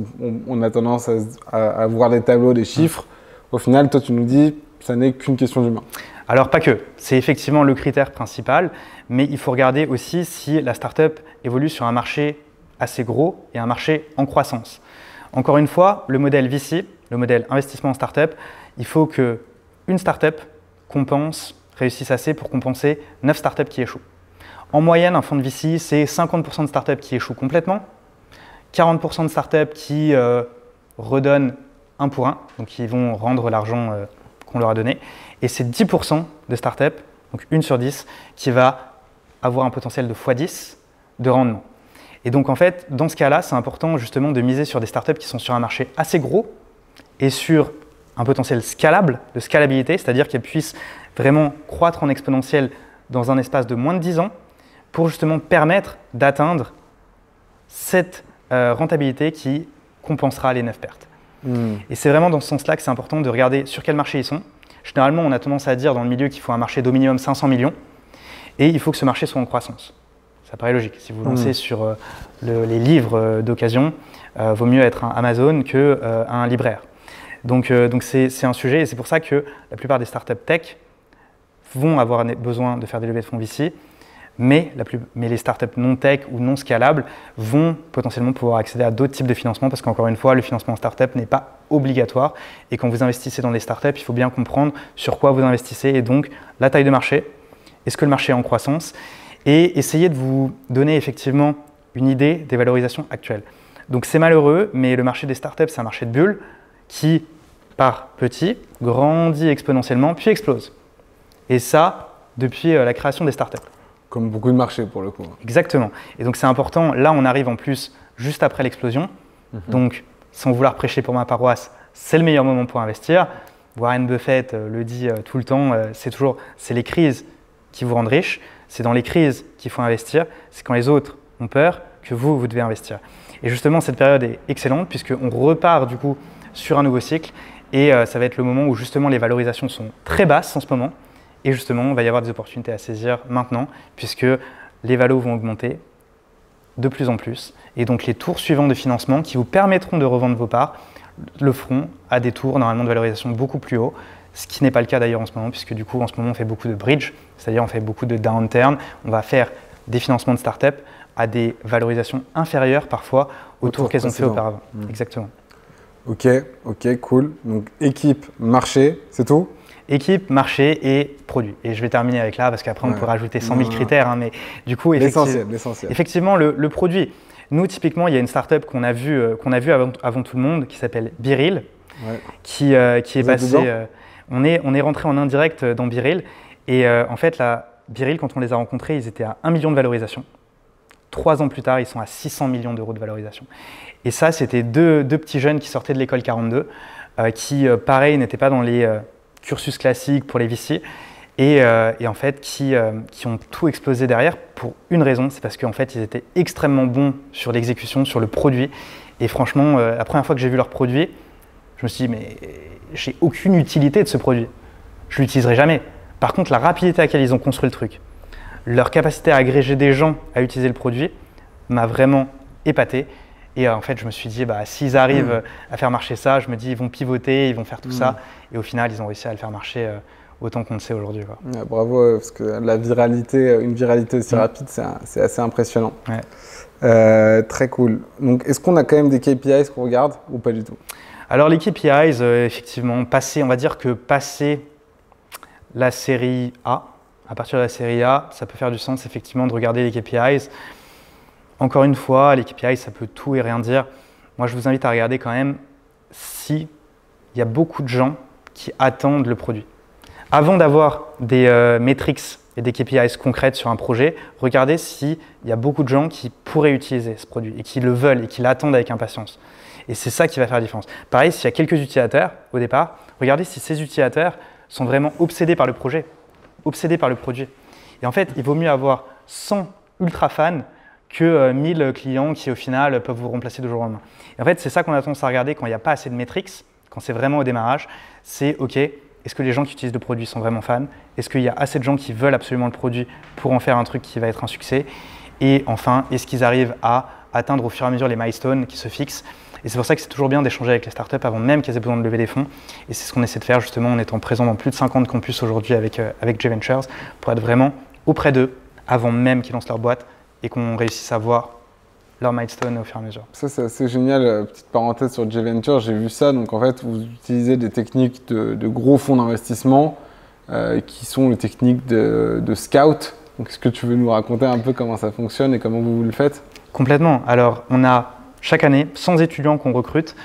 on a tendance à voir des tableaux, des chiffres. Au final, toi, tu nous dis, ça n'est qu'une question d'humain. Alors pas que, c'est effectivement le critère principal, mais il faut regarder aussi si la start-up évolue sur un marché assez gros et un marché en croissance. Encore une fois, le modèle VC, le modèle investissement en start-up, il faut qu'une start-up réussisse assez pour compenser 9 start-up qui échouent. En moyenne, un fonds de VC, c'est 50% de startups qui échouent complètement, 40% de startups qui redonnent 1 pour 1, donc qui vont rendre l'argent qu'on leur a donné, et c'est 10% de startups, donc 1 sur 10, qui va avoir un potentiel de x10 de rendement. Et donc en fait, dans ce cas-là, c'est important justement de miser sur des startups qui sont sur un marché assez gros et sur un potentiel scalable, de scalabilité, c'est-à-dire qu'elles puissent vraiment croître en exponentiel dans un espace de moins de 10 ans, pour justement permettre d'atteindre cette rentabilité qui compensera les 9 pertes. Et c'est vraiment dans ce sens-là que c'est important de regarder sur quel marché ils sont. Généralement, on a tendance à dire dans le milieu qu'il faut un marché d'au minimum 500 millions et il faut que ce marché soit en croissance. Ça paraît logique. Si vous lancez sur les livres d'occasion, vaut mieux être un Amazon qu'un libraire. Donc c'est un sujet et c'est pour ça que la plupart des startups tech vont avoir besoin de faire des levées de fonds VC, mais les startups non tech ou non scalables vont potentiellement pouvoir accéder à d'autres types de financement parce qu'encore une fois, le financement en startup n'est pas obligatoire et quand vous investissez dans des startups, il faut bien comprendre sur quoi vous investissez et donc la taille de marché, est-ce que le marché est en croissance et essayer de vous donner effectivement une idée des valorisations actuelles. Donc c'est malheureux, mais le marché des startups, c'est un marché de bulles qui part petit, grandit exponentiellement, puis explose. Et ça, depuis la création des startups. Comme beaucoup de marchés pour le coup. Exactement. Et donc c'est important, là on arrive en plus juste après l'explosion. Donc sans vouloir prêcher pour ma paroisse, c'est le meilleur moment pour investir. Warren Buffett le dit tout le temps, c'est les crises qui vous rendent riche, c'est dans les crises qu'il faut investir, c'est quand les autres ont peur que vous devez investir. Et justement cette période est excellente puisqu'on repart du coup sur un nouveau cycle. Et ça va être le moment où justement les valorisations sont très basses en ce moment. Et justement, il va y avoir des opportunités à saisir maintenant, puisque les valos vont augmenter de plus en plus. Et donc les tours suivants de financement qui vous permettront de revendre vos parts le feront à des tours normalement de valorisation beaucoup plus hauts, ce qui n'est pas le cas d'ailleurs en ce moment, puisque du coup en ce moment on fait beaucoup de bridge, c'est-à-dire on fait beaucoup de downturn, on va faire des financements de start-up à des valorisations inférieures parfois aux tours qu'elles ont fait auparavant. Exactement. Ok, cool. Donc équipe, marché, c'est tout? Équipe, marché et produit. Et je vais terminer avec là, parce qu'après on peut rajouter 100 000 critères, hein, mais du coup, l'essentiel. Effectivement, le produit. Nous, typiquement, il y a une startup qu'on a vue avant tout le monde, qui s'appelle BeReal, qui est passée… on est rentré en indirect dans BeReal, et en fait, BeReal, quand on les a rencontrés, ils étaient à 1 million de valorisation. 3 ans plus tard, ils sont à 600 millions d'euros de valorisation. Et ça, c'était deux petits jeunes qui sortaient de l'école 42, qui, pareil, n'étaient pas dans les cursus classiques pour les VC, et en fait, qui ont tout explosé derrière pour une raison, c'est parce qu'en fait, ils étaient extrêmement bons sur l'exécution, sur le produit. Et franchement, la première fois que j'ai vu leur produit, je me suis dit, mais j'ai aucune utilité de ce produit. Je ne l'utiliserai jamais. Par contre, la rapidité à laquelle ils ont construit le truc, leur capacité à agréger des gens à utiliser le produit m'a vraiment épaté. Et en fait, je me suis dit, s'ils arrivent à faire marcher ça, je me dis, ils vont pivoter, ils vont faire tout ça. Et au final, ils ont réussi à le faire marcher autant qu'on le sait aujourd'hui. Bravo, parce que une viralité aussi rapide, c'est assez impressionnant. Très cool. Donc, est-ce qu'on a quand même des KPIs qu'on regarde ou pas du tout? Alors, les KPIs, effectivement, on va dire que passer la série A, à partir de la série A, ça peut faire du sens effectivement de regarder les KPIs. Encore une fois, les KPIs, ça peut tout et rien dire. Moi, je vous invite à regarder quand même s'il y a beaucoup de gens qui attendent le produit. Avant d'avoir des metrics et des KPIs concrètes sur un projet, regardez s'il y a beaucoup de gens qui pourraient utiliser ce produit et qui le veulent et qui l'attendent avec impatience. Et c'est ça qui va faire la différence. Pareil, s'il y a quelques utilisateurs au départ, regardez si ces utilisateurs sont vraiment obsédés par le projet, obsédés par le produit. Et en fait, il vaut mieux avoir 100 ultra fans que 1000 clients qui, au final, peuvent vous remplacer du jour au lendemain. Et en fait, c'est ça qu'on a tendance à regarder quand il n'y a pas assez de metrics, quand c'est vraiment au démarrage. C'est OK, est-ce que les gens qui utilisent le produit sont vraiment fans? Est-ce qu'il y a assez de gens qui veulent absolument le produit pour en faire un truc qui va être un succès? Et enfin, est-ce qu'ils arrivent à atteindre au fur et à mesure les milestones qui se fixent? Et c'est pour ça que c'est toujours bien d'échanger avec les startups avant même qu'elles aient besoin de lever des fonds. Et c'est ce qu'on essaie de faire justement en étant présent dans plus de 50 campus aujourd'hui avec J-Ventures pour être vraiment auprès d'eux avant même qu'ils lancent leur boîte et qu'on réussisse à voir leur milestone au fur et à mesure. Ça, c'est assez génial. Petite parenthèse sur J-Ventures, j'ai vu ça. Donc en fait, vous utilisez des techniques de gros fonds d'investissement qui sont les techniques de scout. Donc est-ce que tu veux nous raconter un peu comment ça fonctionne et comment vous le faites? Complètement. Alors, on a chaque année 100 étudiants qu'on recrute.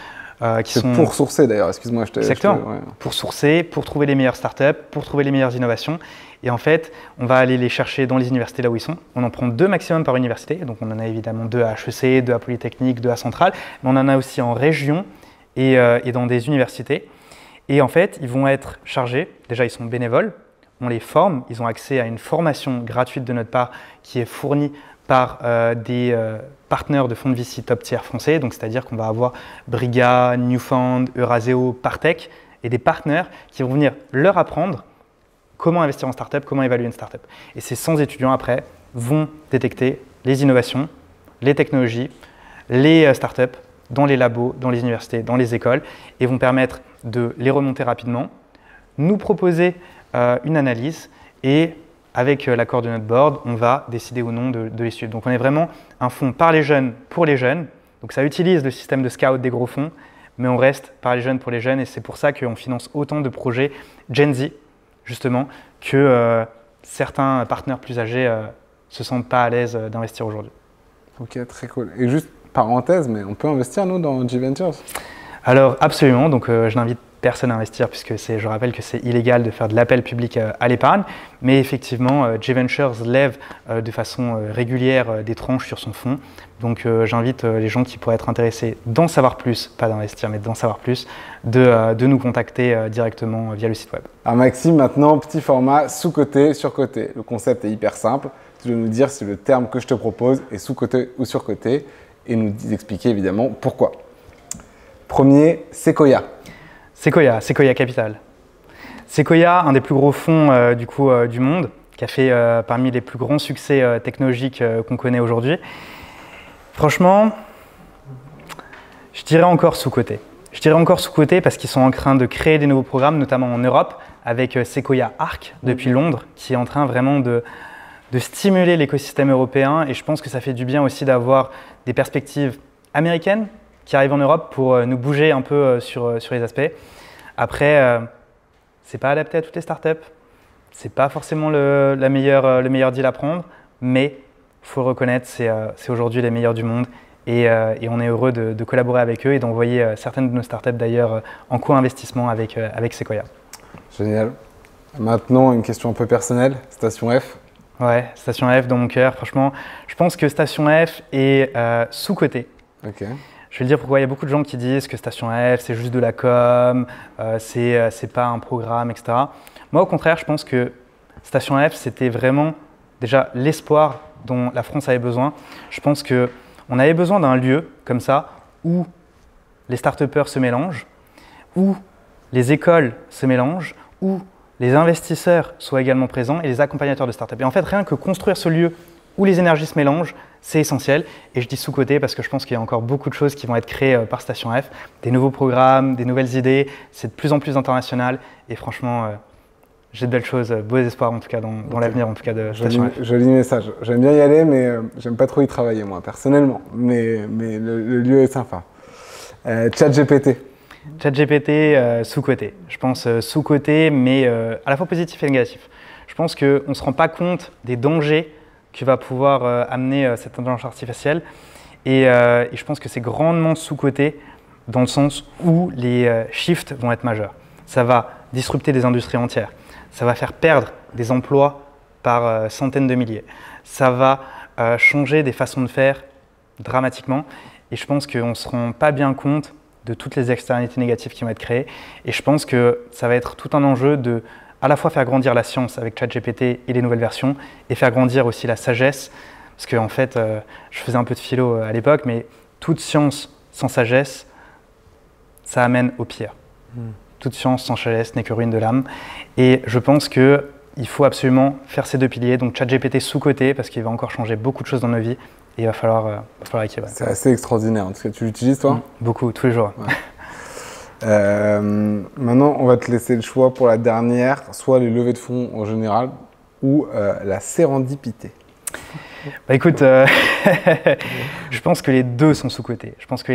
C'est pour sourcer d'ailleurs, excuse-moi. Exactement, pour sourcer, pour trouver les meilleures startups, pour trouver les meilleures innovations. Et en fait, on va aller les chercher dans les universités là où ils sont. On en prend 2 maximum par université. Donc on en a évidemment 2 à HEC, 2 à Polytechnique, 2 à Centrale. Mais on en a aussi en région et dans des universités. Et en fait, ils vont être chargés. Déjà, ils sont bénévoles. On les forme. Ils ont accès à une formation gratuite de notre part qui est fournie par des partenaires de fonds de VC top tier français. Donc c'est-à-dire qu'on va avoir Briga, Newfound, Euraseo, Partech et des partenaires qui vont venir leur apprendre comment investir en startup, comment évaluer une startup. Et ces 100 étudiants, après, vont détecter les innovations, les technologies, les startups dans les labos, dans les universités, dans les écoles, et vont permettre de les remonter rapidement, nous proposer une analyse, et avec l'accord de notre board, on va décider ou non de les suivre. Donc on est vraiment un fonds par les jeunes, pour les jeunes. Donc ça utilise le système de scout des gros fonds, mais on reste par les jeunes, pour les jeunes, et c'est pour ça qu'on finance autant de projets Gen Z, justement, que certains partenaires plus âgés se sentent pas à l'aise d'investir aujourd'hui. Ok, très cool. Et juste parenthèse, mais on peut investir nous dans J-Ventures? Alors absolument, donc je n'invite personne à investir puisque je rappelle que c'est illégal de faire de l'appel public à l'épargne, mais effectivement J-Ventures lève de façon régulière des tranches sur son fonds. Donc j'invite les gens qui pourraient être intéressés d'en savoir plus, pas d'investir, mais d'en savoir plus, de nous contacter directement via le site web. Alors Maxime, maintenant, petit format sous-côté, sur-côté. Le concept est hyper simple. Tu dois nous dire si le terme que je te propose est sous-côté ou sur-côté et nous expliquer évidemment pourquoi. Premier, Sequoia. Sequoia Capital. Sequoia, un des plus gros fonds du monde, qui a fait parmi les plus grands succès technologiques qu'on connaît aujourd'hui. Franchement, je dirais encore sous-coté. Je dirais encore sous-coté parce qu'ils sont en train de créer des nouveaux programmes, notamment en Europe, avec Sequoia Arc depuis Londres, qui est en train vraiment de stimuler l'écosystème européen. Et je pense que ça fait du bien aussi d'avoir des perspectives américaines qui arrivent en Europe pour nous bouger un peu sur les aspects. Après, c'est pas adapté à toutes les startups. C'est pas forcément le meilleur deal à prendre, mais il faut le reconnaître, c'est aujourd'hui les meilleurs du monde. Et on est heureux de collaborer avec eux et d'envoyer certaines de nos startups d'ailleurs en co-investissement avec Sequoia. Génial. Maintenant, une question un peu personnelle. Station F. Ouais, Station F dans mon cœur. Franchement, je pense que Station F est sous-cotée. Ok. Je vais le dire pourquoi il y a beaucoup de gens qui disent que Station F, c'est juste de la com, c'est pas un programme, etc. Moi, au contraire, je pense que Station F, c'était vraiment déjà l'espoir dont la France avait besoin. Je pense qu'on avait besoin d'un lieu comme ça où les start-upers se mélangent, où les écoles se mélangent, où les investisseurs soient également présents et les accompagnateurs de start-up. Et en fait, rien que construire ce lieu où les énergies se mélangent, c'est essentiel. Et je dis sous-coté parce que je pense qu'il y a encore beaucoup de choses qui vont être créées par Station F, des nouveaux programmes, des nouvelles idées. C'est de plus en plus international et franchement, j'ai de belles choses, beaux espoirs en tout cas dans l'avenir en tout cas de Station F. Joli message. J'aime bien y aller, mais j'aime pas trop y travailler moi personnellement. Mais le lieu est sympa. ChatGPT. ChatGPT sous-coté. Je pense sous-coté, mais à la fois positif et négatif. Je pense qu'on ne se rend pas compte des dangers que va pouvoir amener cette intelligence artificielle. Et je pense que c'est grandement sous-coté dans le sens où les shifts vont être majeurs. Ça va disrupter des industries entières. Ça va faire perdre des emplois par centaines de milliers. Ça va changer des façons de faire dramatiquement. Et je pense qu'on ne se rend pas bien compte de toutes les externalités négatives qui vont être créées. Et je pense que ça va être tout un enjeu de à la fois faire grandir la science avec ChatGPT et les nouvelles versions et faire grandir aussi la sagesse. Parce qu'en fait, je faisais un peu de philo à l'époque, mais toute science sans sagesse, ça amène au pire. Toute science sans sagesse n'est que ruine de l'âme. Et je pense qu'il faut absolument faire ces deux piliers. Donc ChatGPT sous-coté parce qu'il va encore changer beaucoup de choses dans nos vies. Et il va falloir équilibrer. C'est assez extraordinaire. En tout cas, tu l'utilises toi? Beaucoup, tous les jours. Ouais. Maintenant, on va te laisser le choix pour la dernière, soit les levées de fonds en général ou la sérendipité. Bah écoute, je pense que les deux sont sous-cotés. Je pense que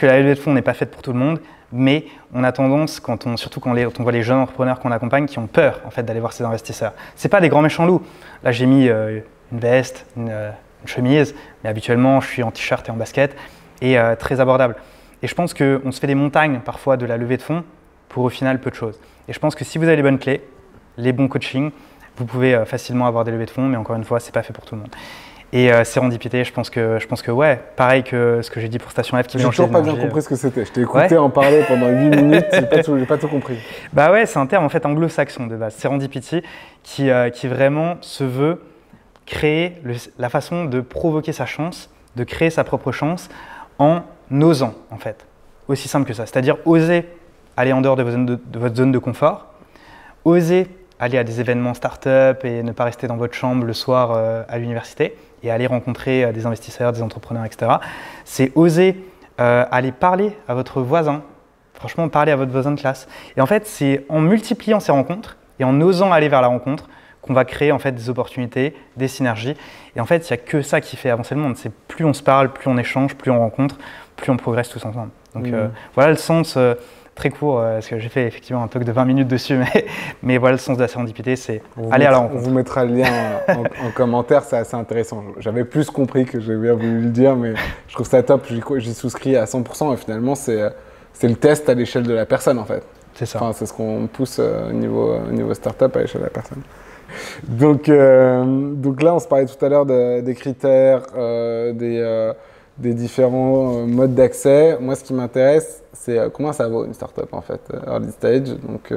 la levée de fonds n'est pas faite pour tout le monde, mais on a tendance, surtout quand on voit les jeunes entrepreneurs qu'on accompagne, qui ont peur en fait d'aller voir ces investisseurs. C'est pas des grands méchants loups. Là, j'ai mis une veste, une chemise, mais habituellement, je suis en t-shirt et en basket et très abordable. Et je pense qu'on se fait des montagnes parfois de la levée de fonds pour au final peu de choses. Et je pense que si vous avez les bonnes clés, les bons coachings, vous pouvez facilement avoir des levées de fonds, mais encore une fois, c'est pas fait pour tout le monde. Et sérendipité, je pense que ouais, pareil que ce que j'ai dit pour Station F qui mélange les énergies. J'ai toujours pas bien compris ce que c'était. Je t'ai écouté en parler pendant 8 minutes, j'ai pas tout compris. Bah ouais, c'est un terme en fait anglo-saxon de base, serendipity, qui vraiment se veut créer la façon de provoquer sa chance, de créer sa propre chance en osant en fait. Aussi simple que ça, c'est-à-dire oser aller en dehors de votre zone de confort, oser aller à des événements start-up et ne pas rester dans votre chambre le soir à l'université et aller rencontrer des investisseurs, des entrepreneurs, etc. C'est oser aller parler à votre voisin, franchement parler à votre voisin de classe. Et en fait, c'est en multipliant ces rencontres et en osant aller vers la rencontre qu'on va créer en fait des opportunités, des synergies. Et en fait, il n'y a que ça qui fait avancer le monde. C'est plus on se parle, plus on échange, plus on rencontre, plus on progresse tous ensemble. Donc voilà le sens très court, parce que j'ai fait effectivement un talk de 20 minutes dessus, mais voilà le sens de la sérendipité, c'est aller à la rencontre. On vous mettra le lien en commentaire, c'est assez intéressant. J'avais plus compris que j'ai bien voulu le dire, mais je trouve ça top, j'y souscris à 100%, et finalement c'est le test à l'échelle de la personne en fait. C'est ça. Enfin, c'est ce qu'on pousse au niveau startup à l'échelle de la personne. Donc là, on se parlait tout à l'heure des critères, des différents modes d'accès. Moi, ce qui m'intéresse, c'est comment ça vaut une startup en fait, early stage. Donc,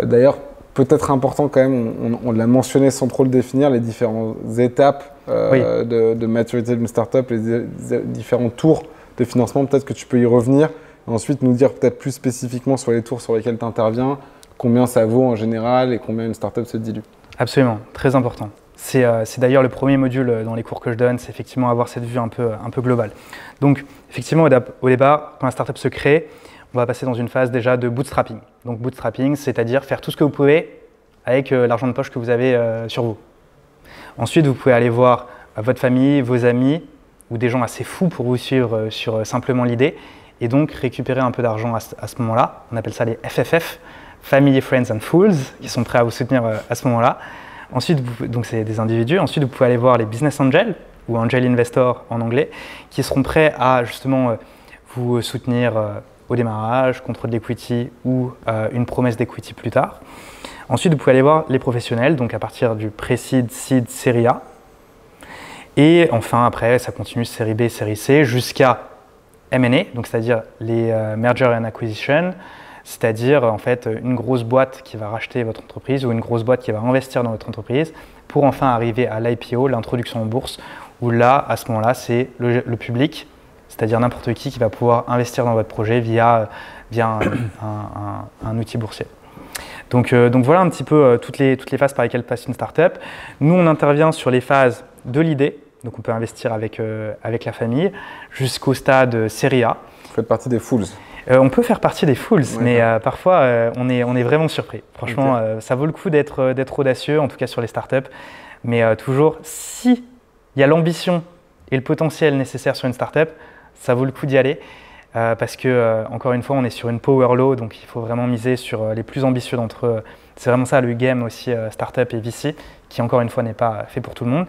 d'ailleurs, peut-être important quand même, on l'a mentionné sans trop le définir, les différentes étapes de maturité d'une startup, les différents tours de financement. Peut-être que tu peux y revenir et ensuite nous dire peut-être plus spécifiquement sur les tours sur lesquels tu interviens, combien ça vaut en général et combien une startup se dilue. Absolument, très important. C'est d'ailleurs le premier module dans les cours que je donne, c'est effectivement avoir cette vue un peu globale. Donc effectivement, au départ, quand la startup se crée, on va passer dans une phase déjà de bootstrapping. Donc bootstrapping, c'est-à-dire faire tout ce que vous pouvez avec l'argent de poche que vous avez sur vous. Ensuite, vous pouvez aller voir votre famille, vos amis ou des gens assez fous pour vous suivre sur simplement l'idée et donc récupérer un peu d'argent à ce moment-là. On appelle ça les FFF, Family, Friends and Fools, qui sont prêts à vous soutenir à ce moment-là. Ensuite, donc c'est des individus. Ensuite, vous pouvez aller voir les business angels ou angel investors en anglais, qui seront prêts à justement vous soutenir au démarrage, contre de l'equity ou une promesse d'equity plus tard. Ensuite, vous pouvez aller voir les professionnels, donc à partir du pré-seed, seed, série A. Et enfin, après, ça continue série B, série C, jusqu'à M&A, donc c'est-à-dire les merger and acquisition, c'est-à-dire en fait une grosse boîte qui va racheter votre entreprise ou une grosse boîte qui va investir dans votre entreprise pour enfin arriver à l'IPO, l'introduction en bourse, où là, à ce moment-là, c'est le public, c'est-à-dire n'importe qui va pouvoir investir dans votre projet via un outil boursier. Donc voilà un petit peu toutes les phases par lesquelles passe une startup. Nous, on intervient sur les phases de l'idée, donc on peut investir avec la famille, jusqu'au stade série A. Vous faites partie des fools. On peut faire partie des fools, ouais, mais parfois on est vraiment surpris. Franchement, okay. Ça vaut le coup d'être audacieux, en tout cas sur les startups. Mais toujours, si il y a l'ambition et le potentiel nécessaire sur une startup, ça vaut le coup d'y aller. Parce que, encore une fois, on est sur une power law, donc il faut vraiment miser sur les plus ambitieux d'entre eux. C'est vraiment ça le game aussi, startup et VC, qui encore une fois n'est pas fait pour tout le monde.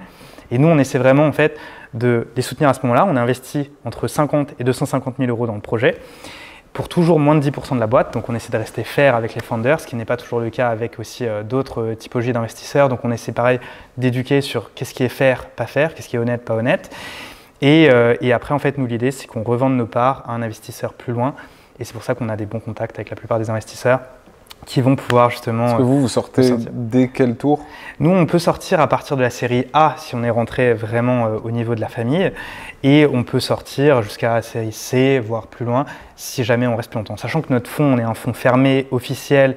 Et nous, on essaie vraiment en fait de les soutenir à ce moment-là. On a investi entre 50 et 250 000 euros dans le projet, pour toujours moins de 10% de la boîte. Donc on essaie de rester fair avec les founders, ce qui n'est pas toujours le cas avec aussi d'autres typologies d'investisseurs. Donc on essaie pareil d'éduquer sur qu'est-ce qui est fair, pas fair, qu'est-ce qui est honnête, pas honnête. Et après, en fait, nous, l'idée, c'est qu'on revende nos parts à un investisseur plus loin. Et c'est pour ça qu'on a des bons contacts avec la plupart des investisseurs qui vont pouvoir justement… Est-ce que vous sortez dès quel tour? Nous, on peut sortir à partir de la série A si on est rentré vraiment au niveau de la famille. Et on peut sortir jusqu'à la série C, voire plus loin, si jamais on reste plus longtemps. Sachant que notre fonds, on est un fonds fermé, officiel,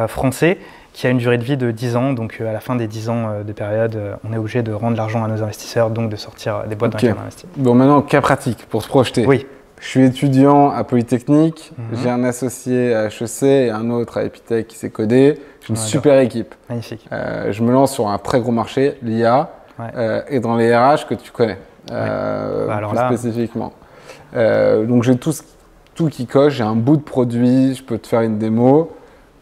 français, qui a une durée de vie de 10 ans. Donc à la fin des 10 ans de période, on est obligé de rendre l'argent à nos investisseurs, donc de sortir des boîtes dans lesquelles on investit. Bon, maintenant, cas pratique, pour se projeter. Oui. Je suis étudiant à Polytechnique, j'ai un associé à HEC et un autre à Epitech qui s'est codé. J'ai une super équipe. Magnifique. Je me lance sur un très gros marché, l'IA, et dans les RH que tu connais, plus spécifiquement. Donc j'ai tout qui coche, j'ai un bout de produit, je peux te faire une démo.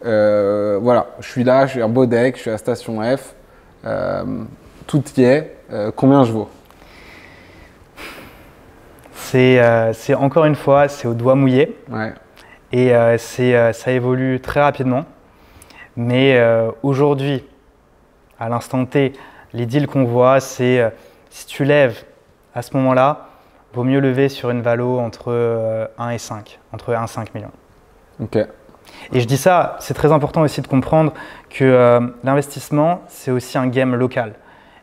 Voilà, je suis là, je suis un beau deck, je suis à Station F, tout y est. Combien je vaux? C'est encore une fois, c'est au doigt mouillé. Ouais. Et ça évolue très rapidement. Mais aujourd'hui, à l'instant T, les deals qu'on voit, c'est si tu lèves à ce moment-là, vaut mieux lever sur une valo entre 1 et 5, entre 1 et 5 millions. Ok. Et je dis ça, c'est très important aussi de comprendre que l'investissement, c'est aussi un game local.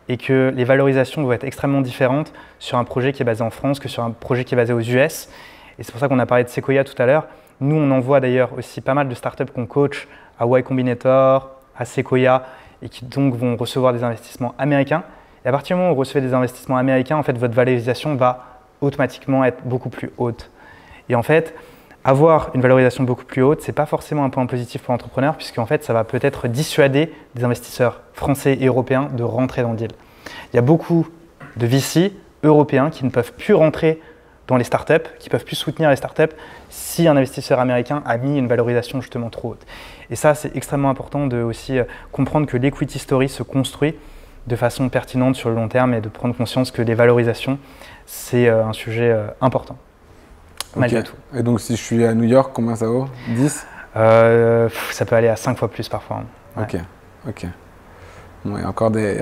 Et que les valorisations doivent être extrêmement différentes sur un projet qui est basé en France que sur un projet qui est basé aux US. Et c'est pour ça qu'on a parlé de Sequoia tout à l'heure. Nous, on envoie d'ailleurs aussi pas mal de startups qu'on coach à Y Combinator, à Sequoia, et qui donc vont recevoir des investissements américains. Et à partir du moment où vous recevez des investissements américains, en fait, votre valorisation va automatiquement être beaucoup plus haute. Et en fait, avoir une valorisation beaucoup plus haute, ce n'est pas forcément un point positif pour l'entrepreneur, puisqu'en fait, ça va peut-être dissuader des investisseurs français et européens de rentrer dans le deal. Il y a beaucoup de VC européens qui ne peuvent plus rentrer dans les startups, qui ne peuvent plus soutenir les startups si un investisseur américain a mis une valorisation justement trop haute. Et ça, c'est extrêmement important de aussi comprendre que l'equity story se construit de façon pertinente sur le long terme et de prendre conscience que les valorisations, c'est un sujet important. Malgré tout. Et donc si je suis à New York, combien ça vaut? 10? Ça peut aller à 5 fois plus parfois. Ouais. Ok. Bon, il y a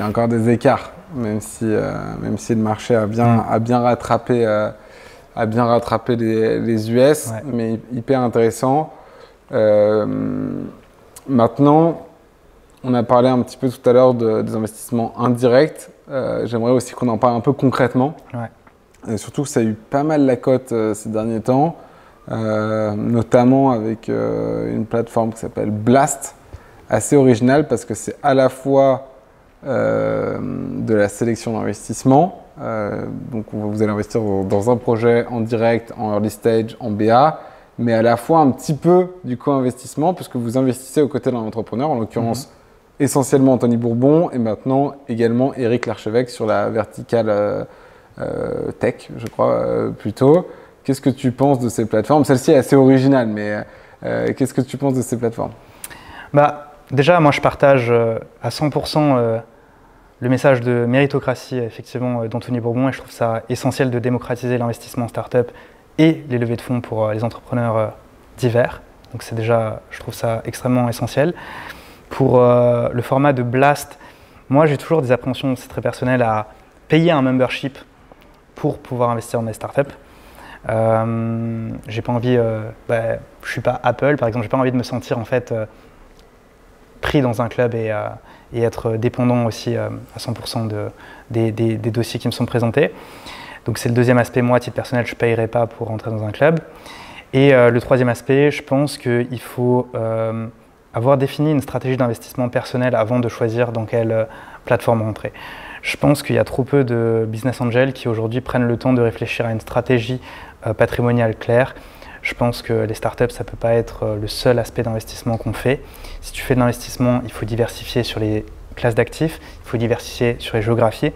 encore des écarts, même si le marché a bien rattrapé les US, mais hyper intéressant. Maintenant, on a parlé un petit peu tout à l'heure des investissements indirects. J'aimerais aussi qu'on en parle un peu concrètement. Et surtout que ça a eu pas mal la cote ces derniers temps, notamment avec une plateforme qui s'appelle Blast, assez originale parce que c'est à la fois de la sélection d'investissement, donc vous allez investir dans un projet en direct, en early stage, en BA, mais à la fois un petit peu du co-investissement puisque vous investissez aux côtés d'un entrepreneur, en l'occurrence essentiellement Anthony Bourbon et maintenant également Éric Larchevêque sur la verticale tech, je crois, plutôt. Qu'est-ce que tu penses de ces plateformes? Celle-ci est assez originale, mais qu'est-ce que tu penses de ces plateformes? Déjà, moi, je partage à 100% le message de méritocratie, effectivement, d'Anthony Bourbon, et je trouve ça essentiel de démocratiser l'investissement en start-up et les levées de fonds pour les entrepreneurs divers. Donc c'est déjà, je trouve ça extrêmement essentiel. Pour le format de Blast, moi, j'ai toujours des appréhensions, c'est très personnel, à payer un membership pour pouvoir investir dans des startups. J'ai pas envie, je suis pas Apple par exemple, j'ai pas envie de me sentir en fait pris dans un club et être dépendant aussi à 100% des dossiers qui me sont présentés. Donc c'est le deuxième aspect, moi à titre personnel je ne payerai pas pour rentrer dans un club. Et le troisième aspect, je pense qu'il faut avoir défini une stratégie d'investissement personnel avant de choisir dans quelle plateforme rentrer. Je pense qu'il y a trop peu de business angels qui aujourd'hui prennent le temps de réfléchir à une stratégie patrimoniale claire. Je pense que les startups, ça ne peut pas être le seul aspect d'investissement qu'on fait. Si tu fais de l'investissement, il faut diversifier sur les classes d'actifs, il faut diversifier sur les géographies.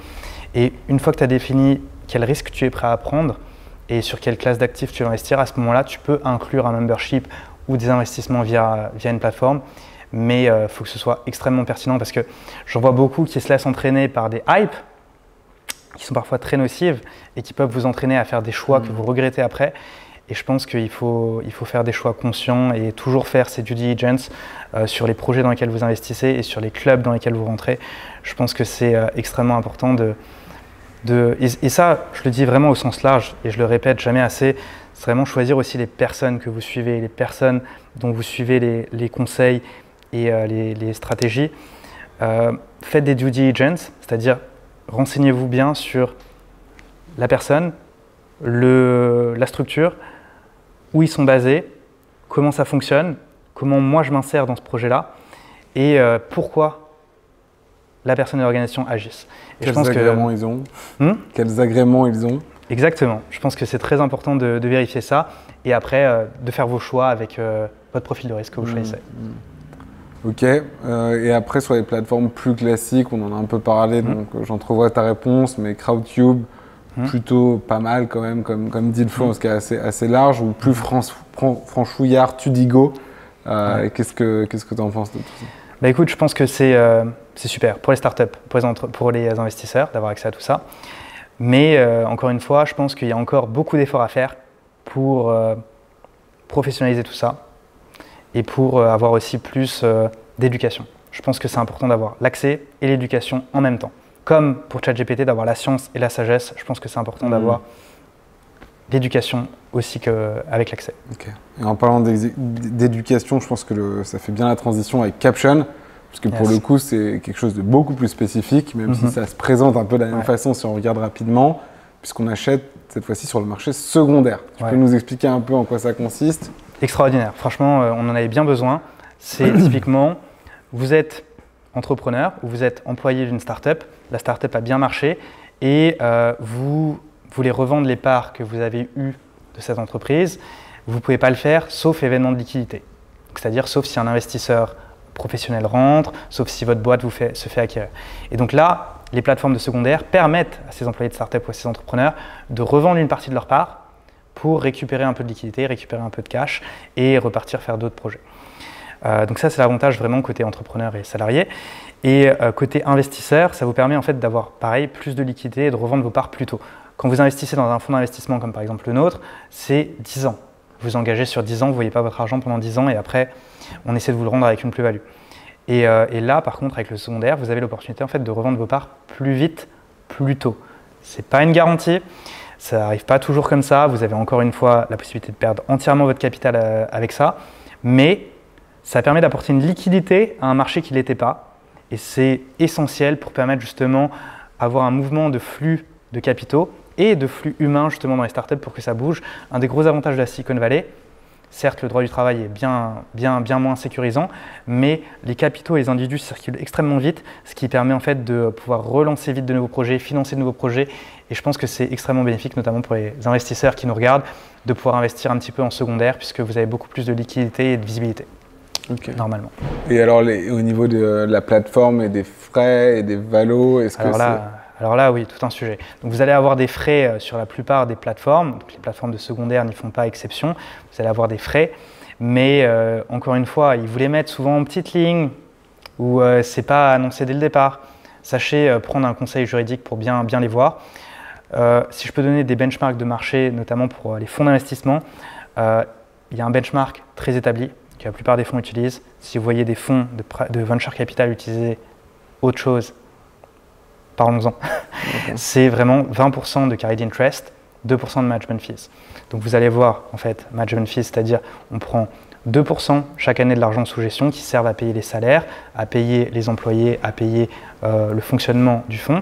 Et une fois que tu as défini quel risque tu es prêt à prendre et sur quelle classe d'actifs tu vas investir, à ce moment-là, tu peux inclure un membership ou des investissements via une plateforme. Mais il faut que ce soit extrêmement pertinent parce que j'en vois beaucoup qui se laissent entraîner par des hypes qui sont parfois très nocives et qui peuvent vous entraîner à faire des choix que vous regrettez après. Et je pense qu'il faut faire des choix conscients et toujours faire ces due diligence sur les projets dans lesquels vous investissez et sur les clubs dans lesquels vous rentrez. Je pense que c'est extrêmement important et ça, je le dis vraiment au sens large et je le répète jamais assez, c'est vraiment choisir aussi les personnes que vous suivez, les personnes dont vous suivez les conseils et les stratégies. Faites des due diligence, c'est-à-dire renseignez-vous bien sur la personne, la structure, où ils sont basés, comment ça fonctionne, comment moi je m'insère dans ce projet-là et pourquoi la personne et l'organisation agissent. Et Quels agréments ils ont Quels agréments ils ont? Exactement. Je pense que c'est très important de vérifier ça et après de faire vos choix avec votre profil de risque que vous choisissez. Ok. Et après, sur les plateformes plus classiques, on en a un peu parlé, donc j'entrevois ta réponse, mais Crowdcube, plutôt pas mal quand même, comme deal flow, parce qu'il est assez large, ou plus franchouillard, Tudigo. Qu'est-ce que tu en penses de tout ça? Écoute, je pense que c'est super pour les startups, pour les investisseurs, d'avoir accès à tout ça. Mais encore une fois, je pense qu'il y a encore beaucoup d'efforts à faire pour professionnaliser tout ça et pour avoir aussi plus d'éducation. Je pense que c'est important d'avoir l'accès et l'éducation en même temps. Comme pour ChatGPT, d'avoir la science et la sagesse, je pense que c'est important d'avoir l'éducation aussi qu'avec l'accès. Okay. Et en parlant d'éducation, je pense que ça fait bien la transition avec Caption, parce que pour le coup, c'est quelque chose de beaucoup plus spécifique, même si ça se présente un peu de la même façon si on regarde rapidement, puisqu'on achète cette fois-ci sur le marché secondaire. Tu peux nous expliquer un peu en quoi ça consiste? Extraordinaire. Franchement, on en avait bien besoin. C'est typiquement, vous êtes entrepreneur ou vous êtes employé d'une start-up, la start-up a bien marché et vous voulez revendre les parts que vous avez eues de cette entreprise, vous ne pouvez pas le faire sauf événement de liquidité. C'est-à-dire sauf si un investisseur professionnel rentre, sauf si votre boîte se fait acquérir. Et donc là, les plateformes de secondaire permettent à ces employés de start-up ou à ces entrepreneurs de revendre une partie de leur part pour récupérer un peu de liquidité, récupérer un peu de cash et repartir faire d'autres projets. Donc ça, c'est l'avantage vraiment côté entrepreneur et salarié. Et côté investisseur, ça vous permet en fait d'avoir pareil plus de liquidité et de revendre vos parts plus tôt. Quand vous investissez dans un fonds d'investissement comme par exemple le nôtre, c'est 10 ans. Vous engagez sur 10 ans, vous ne voyez pas votre argent pendant 10 ans et après, on essaie de vous le rendre avec une plus-value. Et là, par contre, avec le secondaire, vous avez l'opportunité en fait de revendre vos parts plus vite, plus tôt. Ce n'est pas une garantie, ça n'arrive pas toujours comme ça. Vous avez encore une fois la possibilité de perdre entièrement votre capital avec ça, mais ça permet d'apporter une liquidité à un marché qui ne l'était pas. Et c'est essentiel pour permettre justement d'avoir un mouvement de flux de capitaux et de flux humains justement dans les startups pour que ça bouge. Un des gros avantages de la Silicon Valley, certes le droit du travail est bien moins sécurisant, mais les capitaux et les individus circulent extrêmement vite, ce qui permet en fait de pouvoir relancer vite de nouveaux projets, financer de nouveaux projets, et je pense que c'est extrêmement bénéfique, notamment pour les investisseurs qui nous regardent, de pouvoir investir un petit peu en secondaire, puisque vous avez beaucoup plus de liquidité et de visibilité. Okay. Normalement. Et alors, au niveau de la plateforme et des frais et des valos, est-ce que alors là, oui, tout un sujet. Donc vous allez avoir des frais sur la plupart des plateformes. Donc les plateformes de secondaire n'y font pas exception. Vous allez avoir des frais. Mais encore une fois, ils vous les mettent souvent en petite ligne ou ce n'est pas annoncé dès le départ. Sachez prendre un conseil juridique pour bien les voir. Si je peux donner des benchmarks de marché, notamment pour les fonds d'investissement, il y a un benchmark très établi que la plupart des fonds utilisent. Si vous voyez des fonds de venture capital utiliser autre chose, parlons-en. Okay. C'est vraiment 20% de carried interest, 2% de management fees. Donc vous allez voir, en fait, management fees, c'est-à-dire on prend 2% chaque année de l'argent sous gestion qui servent à payer les salaires, à payer les employés, à payer le fonctionnement du fonds,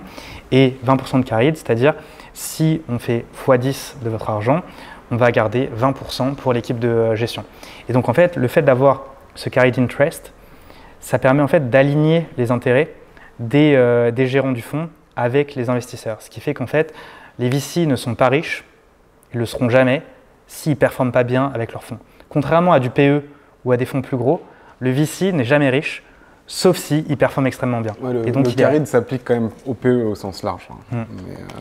et 20% de carried, c'est-à-dire si on fait x10 de votre argent, on va garder 20% pour l'équipe de gestion. Et donc en fait, le fait d'avoir ce carried interest, ça permet en fait d'aligner les intérêts des gérants du fonds avec les investisseurs. Ce qui fait qu'en fait, les VC ne sont pas riches, ils ne le seront jamais, s'ils ne performent pas bien avec leur fonds. Contrairement à du PE ou à des fonds plus gros, le VC n'est jamais riche, sauf s'il performe extrêmement bien. Ouais, le carried s'applique quand même au PE au sens large. Hein.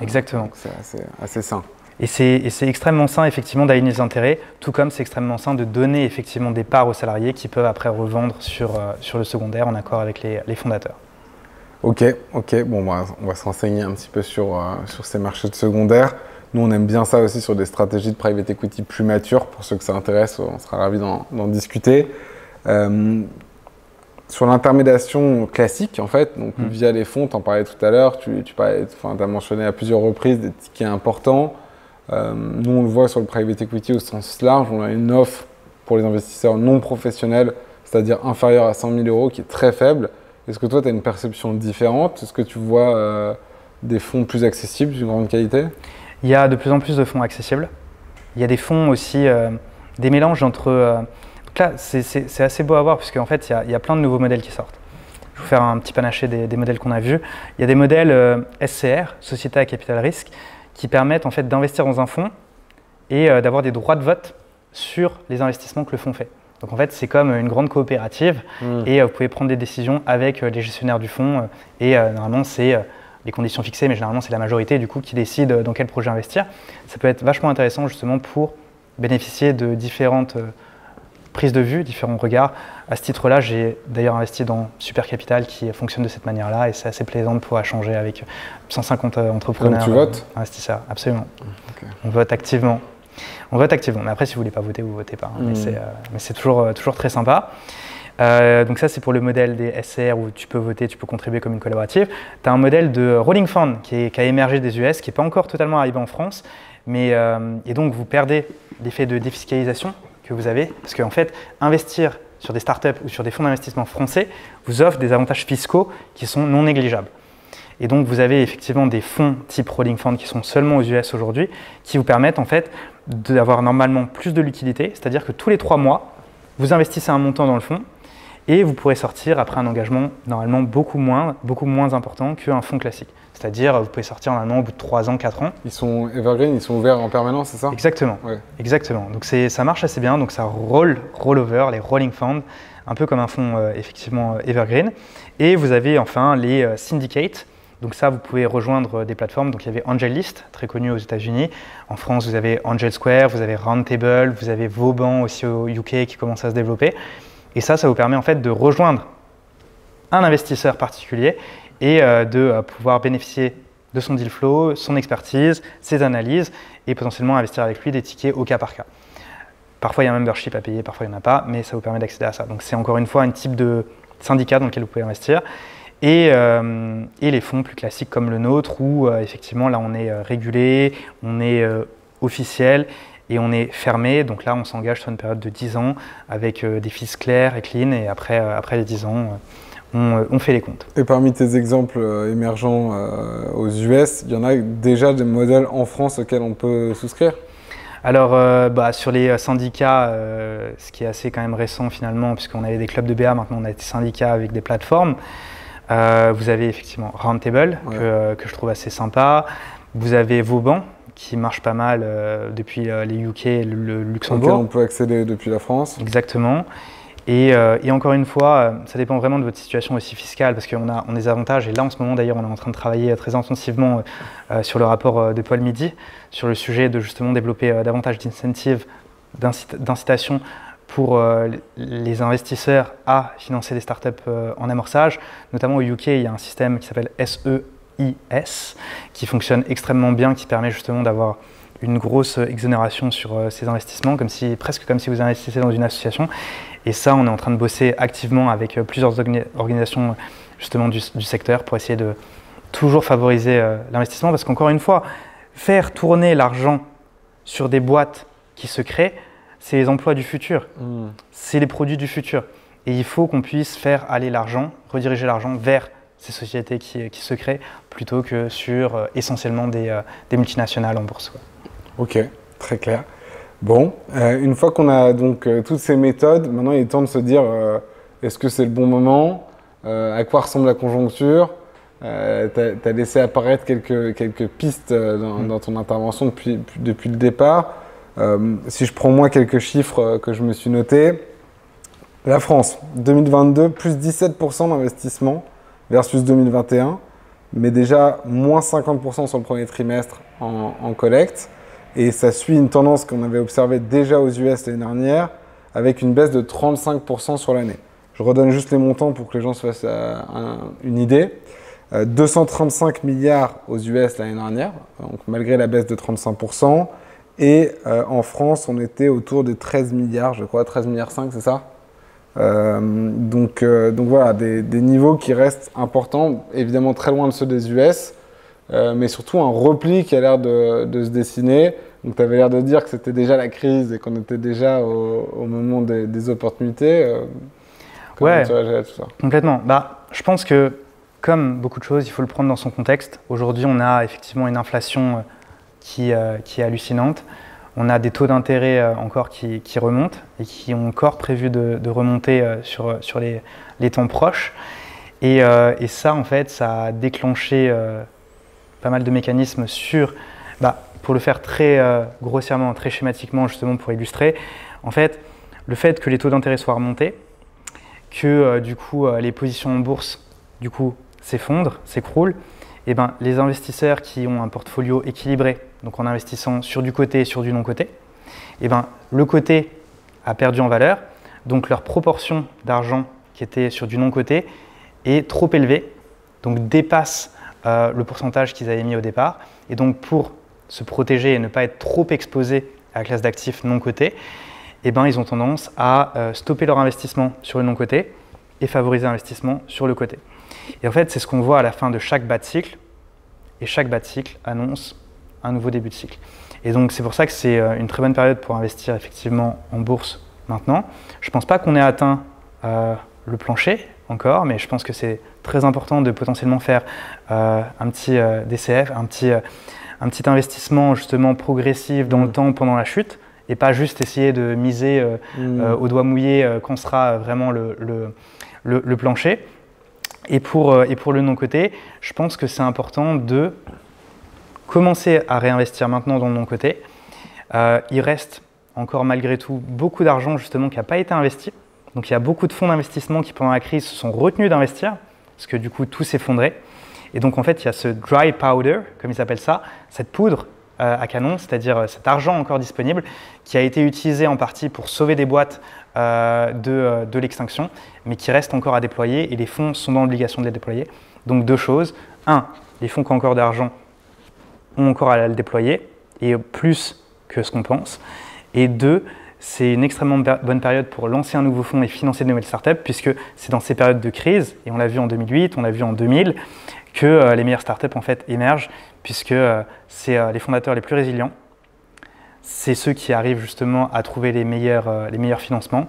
Exactement. C'est assez sain. Et c'est extrêmement sain effectivement d'aligner les intérêts, tout comme c'est extrêmement sain de donner effectivement des parts aux salariés qui peuvent après revendre sur le secondaire en accord avec les fondateurs. Ok. Bon, on va se renseigner un petit peu sur ces marchés de secondaire. Nous, on aime bien ça aussi sur des stratégies de private equity plus matures. Pour ceux que ça intéresse, on sera ravis d'en discuter. Sur l'intermédiation classique, en fait, donc via les fonds, tu en parlais tout à l'heure, tu as mentionné à plusieurs reprises des tickets importants. Nous, on le voit sur le private equity au sens large. On a une offre pour les investisseurs non professionnels, c'est-à-dire inférieure à 100 000 euros, qui est très faible. Est-ce que toi, tu as une perception différente? Est-ce que tu vois des fonds plus accessibles, d'une grande qualité? Il y a de plus en plus de fonds accessibles. Il y a des fonds aussi, des mélanges entre… donc là, c'est assez beau à voir, puisqu'en fait, il y a plein de nouveaux modèles qui sortent. Je vais vous faire un petit panaché des modèles qu'on a vus. Il y a des modèles SCR, Société à Capital Risque, qui permettent en fait d'investir dans un fonds et d'avoir des droits de vote sur les investissements que le fonds fait. Donc en fait, c'est comme une grande coopérative et vous pouvez prendre des décisions avec les gestionnaires du fonds et normalement, c'est les conditions fixées, mais généralement, c'est la majorité du coup qui décide dans quel projet investir. Ça peut être vachement intéressant justement pour bénéficier de différentes prises de vue, différents regards. À ce titre-là, j'ai d'ailleurs investi dans Super Capital qui fonctionne de cette manière-là et c'est assez plaisant de pouvoir échanger avec 150 entrepreneurs. Donc tu votes ? Investisseurs, absolument. Okay. On vote activement. On vote activement, mais après si vous ne voulez pas voter, vous ne votez pas. Mais c'est toujours très sympa. Donc ça c'est pour le modèle des SCR où tu peux voter, tu peux contribuer comme une collaborative. Tu as un modèle de Rolling Fund qui a émergé des US, qui n'est pas encore totalement arrivé en France, mais et donc vous perdez l'effet de défiscalisation que vous avez, parce qu'en fait investir sur des startups ou sur des fonds d'investissement français vous offre des avantages fiscaux qui sont non négligeables. Et donc vous avez effectivement des fonds type Rolling Fund qui sont seulement aux US aujourd'hui, qui vous permettent en fait d'avoir normalement plus de liquidité, c'est-à-dire que tous les 3 mois, vous investissez un montant dans le fonds et vous pourrez sortir après un engagement normalement beaucoup moins important qu'un fonds classique. C'est-à-dire vous pouvez sortir normalement au bout de 3 ans, 4 ans. Ils sont evergreen, ils sont ouverts en permanence, c'est ça? Exactement. Ouais. Exactement. Donc ça marche assez bien, donc ça roll over, les rolling funds, un peu comme un fonds effectivement evergreen. Et vous avez enfin les syndicates. Donc ça, vous pouvez rejoindre des plateformes. Donc il y avait AngelList, très connu aux États-Unis. En France, vous avez Angel Square, vous avez Roundtable, vous avez Vauban aussi au UK qui commence à se développer. Et ça vous permet en fait de rejoindre un investisseur particulier et de pouvoir bénéficier de son deal flow, son expertise, ses analyses et potentiellement investir avec lui des tickets au cas par cas. Parfois, il y a un membership à payer, parfois il n'y en a pas, mais ça vous permet d'accéder à ça. Donc c'est encore une fois un type de syndicat dans lequel vous pouvez investir. Et les fonds plus classiques comme le nôtre où effectivement là on est régulé, on est officiel et on est fermé. Donc là on s'engage sur une période de 10 ans avec des fees clairs et clean et après les 10 ans on fait les comptes. Et parmi tes exemples émergents aux US, il y en a déjà des modèles en France auxquels on peut souscrire? Alors, sur les syndicats, ce qui est assez quand même récent finalement, puisqu'on avait des clubs de BA, maintenant on a des syndicats avec des plateformes. Vous avez effectivement Roundtable, que je trouve assez sympa. Vous avez Vauban, qui marche pas mal depuis les UK et le Luxembourg. Auquel on peut accéder depuis la France. Exactement. Et encore une fois, ça dépend vraiment de votre situation aussi fiscale, parce qu'on a des avantages. Et là, en ce moment, d'ailleurs, on est en train de travailler très intensivement sur le rapport de Paul Midi, sur le sujet de justement développer davantage d'incentives, d'incitations pour les investisseurs à financer des startups en amorçage. Notamment au UK, il y a un système qui s'appelle SEIS, qui fonctionne extrêmement bien, qui permet justement d'avoir une grosse exonération sur ces investissements, presque comme si vous investissez dans une association. Et ça, on est en train de bosser activement avec plusieurs organisations justement du secteur pour essayer de toujours favoriser l'investissement. Parce qu'encore une fois, faire tourner l'argent sur des boîtes qui se créent, c'est les emplois du futur, c'est les produits du futur. Et il faut qu'on puisse faire aller l'argent, rediriger l'argent vers ces sociétés qui se créent, plutôt que sur essentiellement des multinationales en bourse. Ok, très clair. Bon, une fois qu'on a donc toutes ces méthodes, maintenant il est temps de se dire est-ce que c'est le bon moment, à quoi ressemble la conjoncture. Tu as laissé apparaître quelques pistes dans ton intervention depuis le départ. Si je prends moi quelques chiffres que je me suis notés, la France, 2022, plus 17% d'investissement versus 2021, mais déjà moins 50% sur le premier trimestre en collecte. Et ça suit une tendance qu'on avait observée déjà aux US l'année dernière, avec une baisse de 35% sur l'année. Je redonne juste les montants pour que les gens se fassent une idée. 235 milliards aux US l'année dernière, donc malgré la baisse de 35%. Et en France, on était autour des 13 milliards, je crois, 13 milliards 5, c'est ça? Donc voilà, des niveaux qui restent importants, évidemment très loin de ceux des US. Mais surtout un repli qui a l'air de se dessiner. Donc tu avais l'air de dire que c'était déjà la crise et qu'on était déjà au moment des opportunités. Comment tu réagis à tout ça? Complètement. Je pense que, comme beaucoup de choses, il faut le prendre dans son contexte. Aujourd'hui, on a effectivement une inflation qui est hallucinante. On a des taux d'intérêt encore qui remontent et qui ont encore prévu de remonter sur les temps proches. Et ça, en fait, ça a déclenché pas mal de mécanismes pour le faire très grossièrement, très schématiquement, justement pour illustrer, en fait, le fait que les taux d'intérêt soient remontés, que du coup les positions en bourse du coup s'effondrent, s'écroulent, et les investisseurs qui ont un portfolio équilibré, donc en investissant sur du côté et sur du non-côté, le côté a perdu en valeur, donc leur proportion d'argent qui était sur du non-côté est trop élevée, donc dépasse le pourcentage qu'ils avaient mis au départ. Et donc, pour se protéger et ne pas être trop exposés à la classe d'actifs non cotés, ils ont tendance à stopper leur investissement sur le non coté et favoriser l'investissement sur le côté. Et en fait, c'est ce qu'on voit à la fin de chaque bas de cycle. Et chaque bas de cycle annonce un nouveau début de cycle. Et donc, c'est pour ça que c'est une très bonne période pour investir effectivement en bourse maintenant. Je ne pense pas qu'on ait atteint le plancher encore, mais je pense que c'est très important de potentiellement faire un petit DCF, un petit investissement justement progressif dans le temps pendant la chute, et pas juste essayer de miser au doigt mouillé quand sera vraiment le plancher. Et pour le non-coté, je pense que c'est important de commencer à réinvestir maintenant dans le non-coté. Il reste encore malgré tout beaucoup d'argent justement qui n'a pas été investi. Donc il y a beaucoup de fonds d'investissement qui pendant la crise se sont retenus d'investir parce que du coup tout s'effondrait. Et donc en fait il y a ce dry powder, comme ils appellent ça, cette poudre à canon, c'est-à-dire cet argent encore disponible qui a été utilisé en partie pour sauver des boîtes de l'extinction, mais qui reste encore à déployer et les fonds sont dans l'obligation de les déployer. Donc deux choses. Un, les fonds qui ont encore d'argent ont encore à le déployer et plus que ce qu'on pense. Et deux, c'est une extrêmement bonne période pour lancer un nouveau fonds et financer de nouvelles startups, puisque c'est dans ces périodes de crise, et on l'a vu en 2008, on l'a vu en 2000, que les meilleures startups en fait émergent, puisque c'est les fondateurs les plus résilients, c'est ceux qui arrivent justement à trouver les meilleurs financements,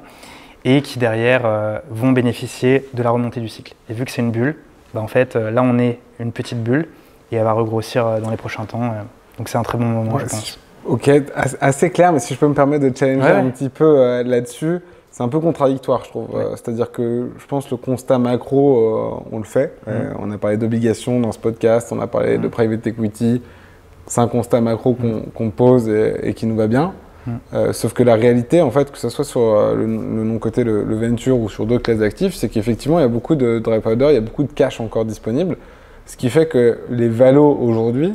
et qui derrière vont bénéficier de la remontée du cycle. Et vu que c'est une bulle, bah, en fait, là on est une petite bulle et elle va regrossir dans les prochains temps. Donc c'est un très bon moment, je pense. Ok, assez clair, mais si je peux me permettre de challenger un petit peu là-dessus, c'est un peu contradictoire, je trouve. C'est-à-dire que je pense que le constat macro, on le fait. On a parlé d'obligations dans ce podcast, on a parlé de private equity. C'est un constat macro qu'on pose et qui nous va bien. Sauf que la réalité, en fait, que ce soit sur le non-côté, le venture ou sur d'autres classes d'actifs, c'est qu'effectivement, il y a beaucoup de dry powder, il y a beaucoup de cash encore disponible. Ce qui fait que les valos aujourd'hui,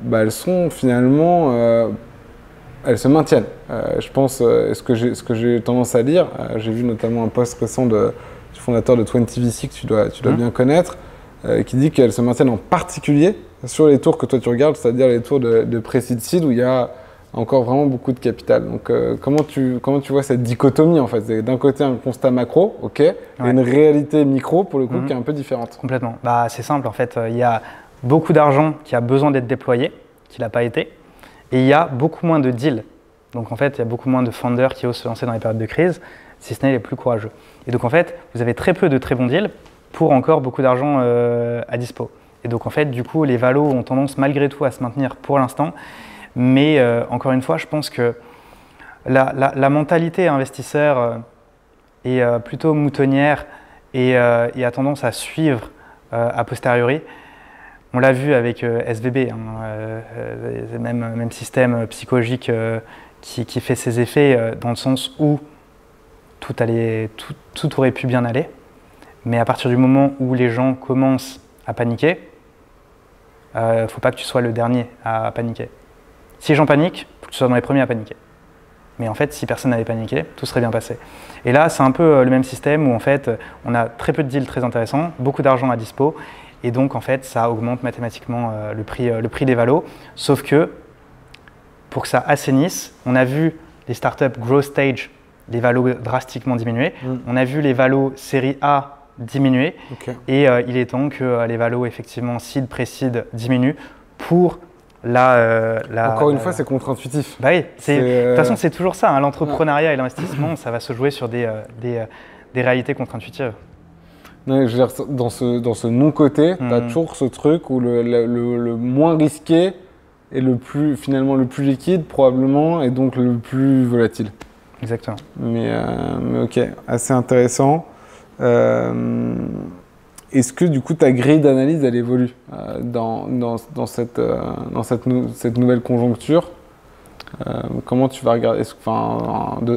bah, elles sont finalement, elles se maintiennent. Je pense, ce que j'ai tendance à lire, j'ai vu notamment un post récent du fondateur de 20VC que tu dois bien connaître, qui dit qu'elles se maintiennent en particulier sur les tours que toi tu regardes, c'est-à-dire les tours de pré-seed seed où il y a encore vraiment beaucoup de capital. Donc comment tu vois cette dichotomie en fait? D'un côté un constat macro, ok, et une réalité micro pour le coup qui est un peu différente. Complètement. Bah, c'est simple en fait, il y a beaucoup d'argent qui a besoin d'être déployé, qui l'a pas été, et il y a beaucoup moins de deals. Donc en fait, il y a beaucoup moins de founders qui osent se lancer dans les périodes de crise, si ce n'est les plus courageux. Et donc en fait, vous avez très peu de très bons deals pour encore beaucoup d'argent à dispo. Et donc en fait, du coup, les valos ont tendance malgré tout à se maintenir pour l'instant. Mais encore une fois, je pense que la mentalité investisseur est plutôt moutonnière et a tendance à suivre a posteriori. On l'a vu avec SVB, même système psychologique qui fait ses effets dans le sens où tout aurait pu bien aller. Mais à partir du moment où les gens commencent à paniquer, il ne faut pas que tu sois le dernier à paniquer. Si les gens paniquent, il faut que tu sois dans les premiers à paniquer. Mais en fait, si personne n'avait paniqué, tout serait bien passé. Et là, c'est un peu le même système où en fait, on a très peu de deals très intéressants, beaucoup d'argent à dispo, et donc en fait, ça augmente mathématiquement le prix des valos. Sauf que pour que ça assainisse, on a vu les startups growth stage, les valos drastiquement diminuer. On a vu les valos série A diminuer. Et il est temps que les valos effectivement seed, pré-seed diminuent pour Encore une fois, c'est contre-intuitif. Bah oui, de toute façon, c'est toujours ça. Hein, l'entrepreneuriat et l'investissement, ça va se jouer sur des réalités contre-intuitives. Non, je veux dire, dans ce non-côté, tu as toujours ce truc où le moins risqué est finalement le plus liquide, probablement, et donc le plus volatile. Exactement. Mais ok, assez intéressant. Est-ce que du coup ta grille d'analyse elle évolue dans cette nouvelle conjoncture? Comment tu vas regarder,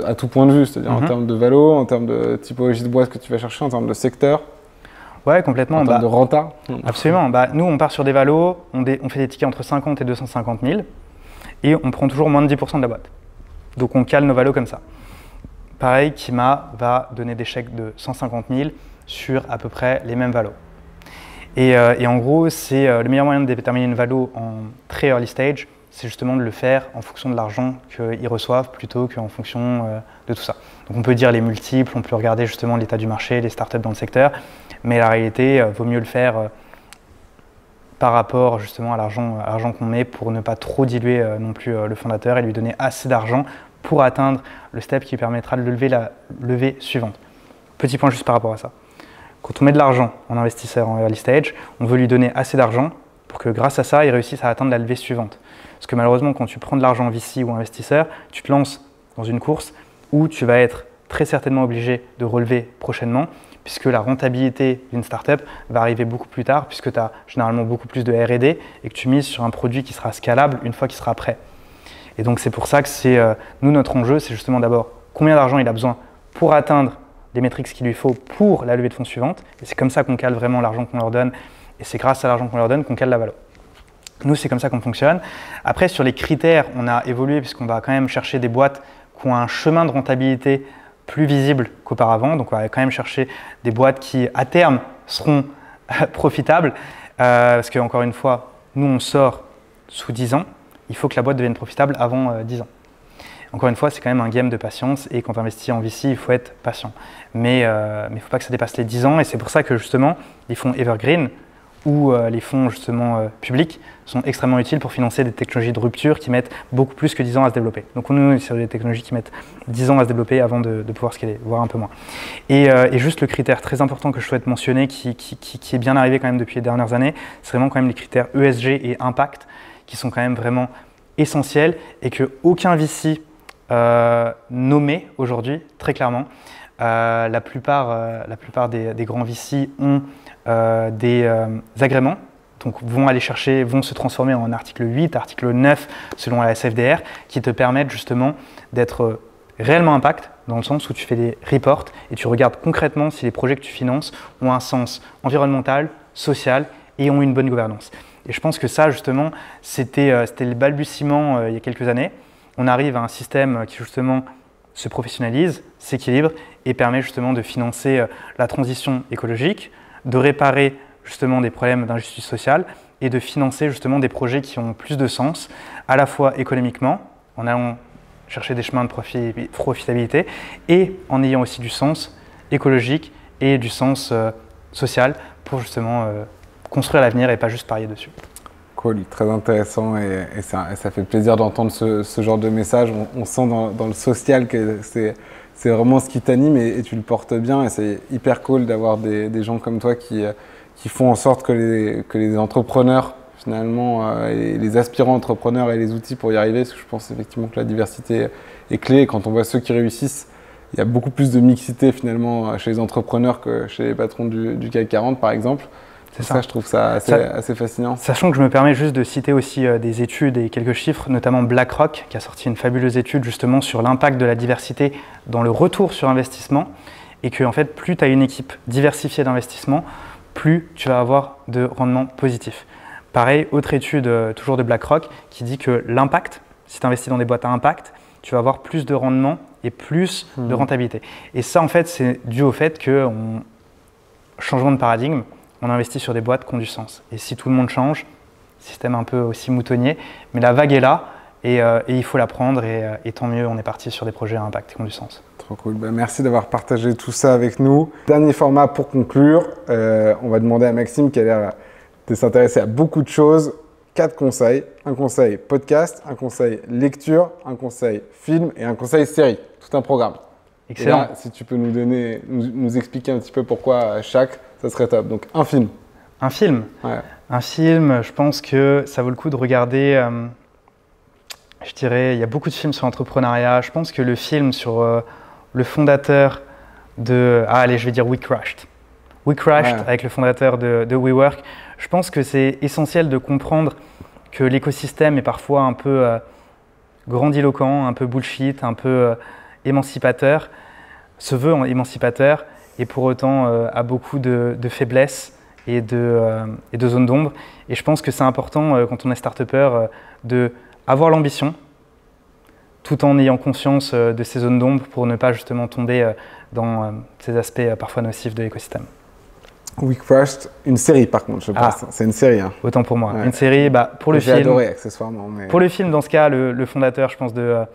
à tout point de vue, c'est-à-dire en termes de valo, en termes de typologie de boîte que tu vas chercher, en termes de secteur? Ouais, complètement. En termes de renta? Absolument. Nous, on part sur des valos, on fait des tickets entre 50 et 250 000 et on prend toujours moins de 10% de la boîte. Donc on cale nos valos comme ça. Pareil, Kima va donner des chèques de 150 000 sur à peu près les mêmes valos. Et en gros, c'est le meilleur moyen de déterminer une valo en très early stage, c'est justement de le faire en fonction de l'argent qu'ils reçoivent plutôt qu'en fonction de tout ça. Donc on peut dire les multiples, on peut regarder justement l'état du marché, les startups dans le secteur, mais la réalité, vaut mieux le faire par rapport justement à l'argent qu'on met pour ne pas trop diluer non plus le fondateur et lui donner assez d'argent pour atteindre le step qui permettra de lever la levée suivante. Petit point juste par rapport à ça. Quand on met de l'argent en investisseur en early stage, on veut lui donner assez d'argent pour que grâce à ça, il réussisse à atteindre la levée suivante. Parce que malheureusement, quand tu prends de l'argent VC ou investisseur, tu te lances dans une course où tu vas être très certainement obligé de relever prochainement, puisque la rentabilité d'une startup va arriver beaucoup plus tard, puisque tu as généralement beaucoup plus de R&D et que tu mises sur un produit qui sera scalable une fois qu'il sera prêt. Et donc c'est pour ça que c'est nous, notre enjeu, c'est justement d'abord combien d'argent il a besoin pour atteindre les métriques qu'il lui faut pour la levée de fonds suivante. Et c'est comme ça qu'on cale vraiment l'argent qu'on leur donne. Et c'est grâce à l'argent qu'on leur donne qu'on cale la valo. Nous, c'est comme ça qu'on fonctionne. Après, sur les critères, on a évolué puisqu'on va quand même chercher des boîtes qui ont un chemin de rentabilité plus visible qu'auparavant. Donc, on va quand même chercher des boîtes qui, à terme, seront profitables. Parce qu'encore une fois, nous, on sort sous 10 ans. Il faut que la boîte devienne profitable avant 10 ans. Encore une fois, c'est quand même un game de patience et quand on investit en VC, il faut être patient. Mais il ne faut pas que ça dépasse les 10 ans et c'est pour ça que justement, les fonds Evergreen ou les fonds justement publics sont extrêmement utiles pour financer des technologies de rupture qui mettent beaucoup plus que 10 ans à se développer. Donc on est sur des technologies qui mettent 10 ans à se développer avant de pouvoir scaler, voire un peu moins. Et juste le critère très important que je souhaite mentionner, qui est bien arrivé quand même depuis les dernières années, c'est vraiment quand même les critères ESG et impact, qui sont quand même vraiment essentiels et qu'aucun VC nommé aujourd'hui, très clairement, la plupart des grands VC ont des agréments, donc vont se transformer en article 8, article 9 selon la SFDR, qui te permettent justement d'être réellement impact, dans le sens où tu fais des reports et tu regardes concrètement si les projets que tu finances ont un sens environnemental, social et ont une bonne gouvernance. Et je pense que ça, justement, c'était le balbutiement il y a quelques années. On arrive à un système qui, justement, se professionnalise, s'équilibre et permet justement de financer la transition écologique, de réparer justement des problèmes d'injustice sociale et de financer justement des projets qui ont plus de sens, à la fois économiquement, en allant chercher des chemins de profitabilité et en ayant aussi du sens écologique et du sens social pour justement construire l'avenir et pas juste parier dessus. Cool, très intéressant et ça fait plaisir d'entendre ce genre de message. On sent dans le social que c'est vraiment ce qui t'anime et tu le portes bien et c'est hyper cool d'avoir des gens comme toi qui font en sorte que les entrepreneurs finalement et les aspirants entrepreneurs aient les outils pour y arriver, parce que je pense effectivement que la diversité est clé et quand on voit ceux qui réussissent, il y a beaucoup plus de mixité finalement chez les entrepreneurs que chez les patrons du CAC 40 par exemple. C'est ça, je trouve ça assez fascinant. Sachant que je me permets juste de citer aussi des études et quelques chiffres, notamment BlackRock, qui a sorti une fabuleuse étude justement sur l'impact de la diversité dans le retour sur investissement, et que en fait, plus tu as une équipe diversifiée d'investissement, plus tu vas avoir de rendement positif. Pareil, autre étude toujours de BlackRock qui dit que l'impact, si tu investis dans des boîtes à impact, tu vas avoir plus de rendement et plus de rentabilité. Et ça, en fait, c'est dû au fait que, changement de paradigme, on investit sur des boîtes qui ont du sens. Et si tout le monde change, système un peu aussi moutonnier, mais la vague est là et il faut la prendre et tant mieux, on est parti sur des projets à impact qui ont du sens. Trop cool. Merci d'avoir partagé tout ça avec nous. Dernier format pour conclure, on va demander à Maxime qui a l'air de s'intéresser à beaucoup de choses. 4 conseils. Un conseil podcast, un conseil lecture, un conseil film et un conseil série. Tout un programme. Excellent. Là, si tu peux nous expliquer un petit peu pourquoi chaque, ça serait top. Donc, un film. Un film. Ouais. Un film, je pense que ça vaut le coup de regarder. Je dirais, il y a beaucoup de films sur l'entrepreneuriat. Je pense que le film sur le fondateur de. Allez, je vais dire We Crashed. We Crashed, ouais. Avec le fondateur de WeWork. Je pense que c'est essentiel de comprendre que l'écosystème est parfois un peu grandiloquent, un peu bullshit, un peu émancipateur, se veut émancipateur et pour autant a beaucoup de faiblesses et de zones d'ombre. Et je pense que c'est important quand on est start-upper d'avoir l'ambition tout en ayant conscience de ces zones d'ombre pour ne pas justement tomber dans ces aspects parfois nocifs de l'écosystème. We Crashed, une série par contre, je pense. C'est une série. Hein. Autant pour moi. Ouais. Une série, pour le film. J'ai adoré accessoirement. Mais... Pour le film, dans ce cas, le fondateur, je pense, de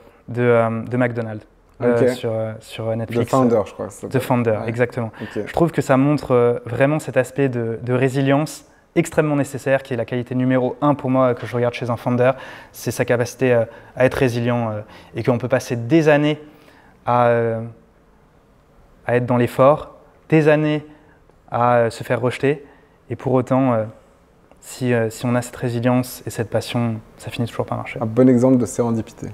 McDonald's. Okay. Sur Netflix. The Founder, je crois. The Founder, ouais. Exactement. Okay. Je trouve que ça montre vraiment cet aspect de résilience extrêmement nécessaire, qui est la qualité numéro 1 pour moi que je regarde chez un founder. C'est sa capacité à être résilient et qu'on peut passer des années à être dans l'effort, des années à se faire rejeter. Et pour autant, si on a cette résilience et cette passion, ça finit toujours par marcher. Un bon exemple de sérendipité.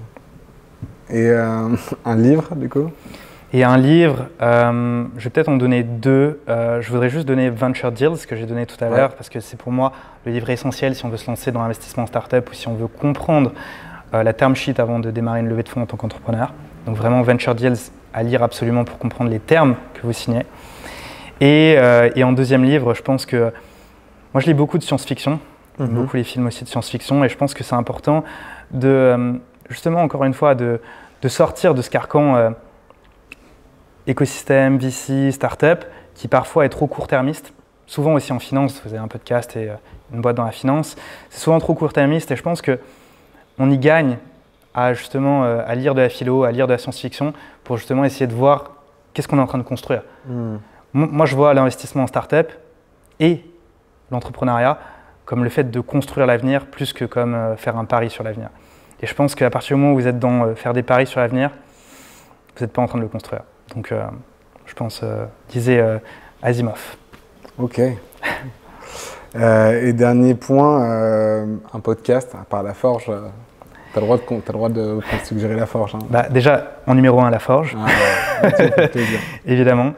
Et un livre, du coup? Et un livre, je vais peut-être en donner 2. Je voudrais juste donner Venture Deals, que j'ai donné tout à l'heure, parce que c'est pour moi le livre essentiel si on veut se lancer dans l'investissement en start-up ou si on veut comprendre la term sheet avant de démarrer une levée de fonds en tant qu'entrepreneur. Donc vraiment Venture Deals à lire absolument pour comprendre les termes que vous signez. Et en deuxième livre, je pense que moi je lis beaucoup de science-fiction, beaucoup les films aussi de science-fiction, et je pense que c'est important de justement encore une fois de sortir de ce carcan écosystème, VC, startup, qui parfois est trop court-termiste. Souvent aussi en finance, vous avez un podcast et une boîte dans la finance, c'est souvent trop court-termiste et je pense qu'on y gagne à justement à lire de la philo, à lire de la science-fiction pour justement essayer de voir qu'est-ce qu'on est en train de construire. Moi, je vois l'investissement en startup et l'entrepreneuriat comme le fait de construire l'avenir plus que comme faire un pari sur l'avenir. Et je pense qu'à partir du moment où vous êtes dans faire des paris sur l'avenir, vous n'êtes pas en train de le construire. Donc je pense, disait Asimov. Ok. Et dernier point, un podcast, à part La Forge, tu as le droit de suggérer La Forge. Hein. Bah, déjà, en numéro 1, La Forge, évidemment.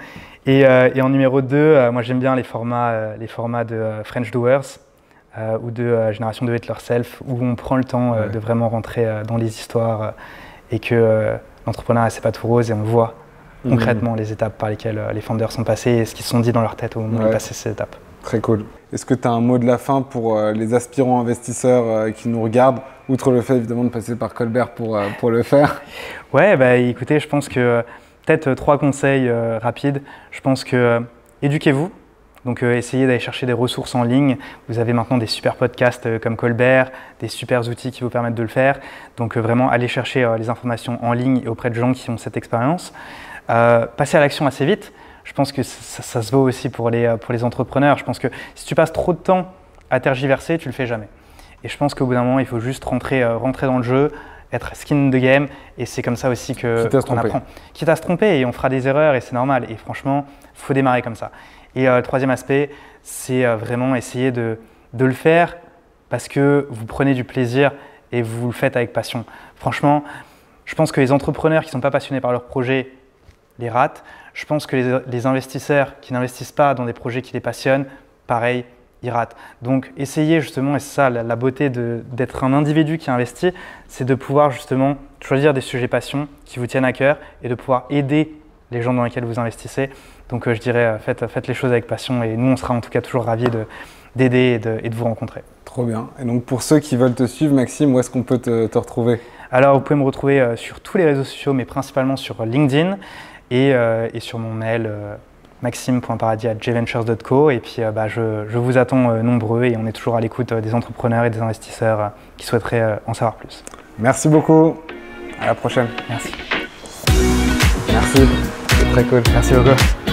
Et en numéro 2, moi j'aime bien les formats de French Doers ou de Génération Do It Yourself, où on prend le temps de vraiment rentrer dans les histoires et que l'entrepreneuriat, c'est pas tout rose et on voit concrètement les étapes par lesquelles les founders sont passés et ce qu'ils se sont dit dans leur tête au moment de passer ces étapes. Très cool. Est-ce que tu as un mot de la fin pour les aspirants investisseurs qui nous regardent, outre le fait évidemment de passer par Colbert pour le faire? Ouais, bah, écoutez, je pense que peut-être 3 conseils rapides. Je pense que éduquez-vous. Donc essayez d'aller chercher des ressources en ligne. Vous avez maintenant des super podcasts comme Colbert, des super outils qui vous permettent de le faire. Donc vraiment, allez chercher les informations en ligne et auprès de gens qui ont cette expérience. Passez à l'action assez vite. Je pense que ça se vaut aussi pour les entrepreneurs. Je pense que si tu passes trop de temps à tergiverser, tu ne le fais jamais. Et je pense qu'au bout d'un moment, il faut juste rentrer dans le jeu, être skin the game. Et c'est comme ça aussi qu'on apprend. Quitte à se tromper, et on fera des erreurs et c'est normal. Et franchement, il faut démarrer comme ça. Et le troisième aspect, c'est vraiment essayer de le faire parce que vous prenez du plaisir et vous le faites avec passion. Franchement, je pense que les entrepreneurs qui ne sont pas passionnés par leur projet les ratent. Je pense que les investisseurs qui n'investissent pas dans des projets qui les passionnent, pareil, ils ratent. Donc essayez justement, et c'est ça la beauté d'être un individu qui investit, c'est de pouvoir justement choisir des sujets passion qui vous tiennent à cœur et de pouvoir aider les gens dans lesquels vous investissez. Donc je dirais, faites les choses avec passion et nous, on sera en tout cas toujours ravis d'aider et de vous rencontrer. Trop bien. Et donc pour ceux qui veulent te suivre, Maxime, où est-ce qu'on peut te retrouver? Alors vous pouvez me retrouver sur tous les réseaux sociaux, mais principalement sur LinkedIn et sur mon mail maxime.paradis@jventures.co. Et puis je vous attends nombreux et on est toujours à l'écoute des entrepreneurs et des investisseurs qui souhaiteraient en savoir plus. Merci beaucoup. À la prochaine. Merci. Merci. C'est très cool. Merci beaucoup.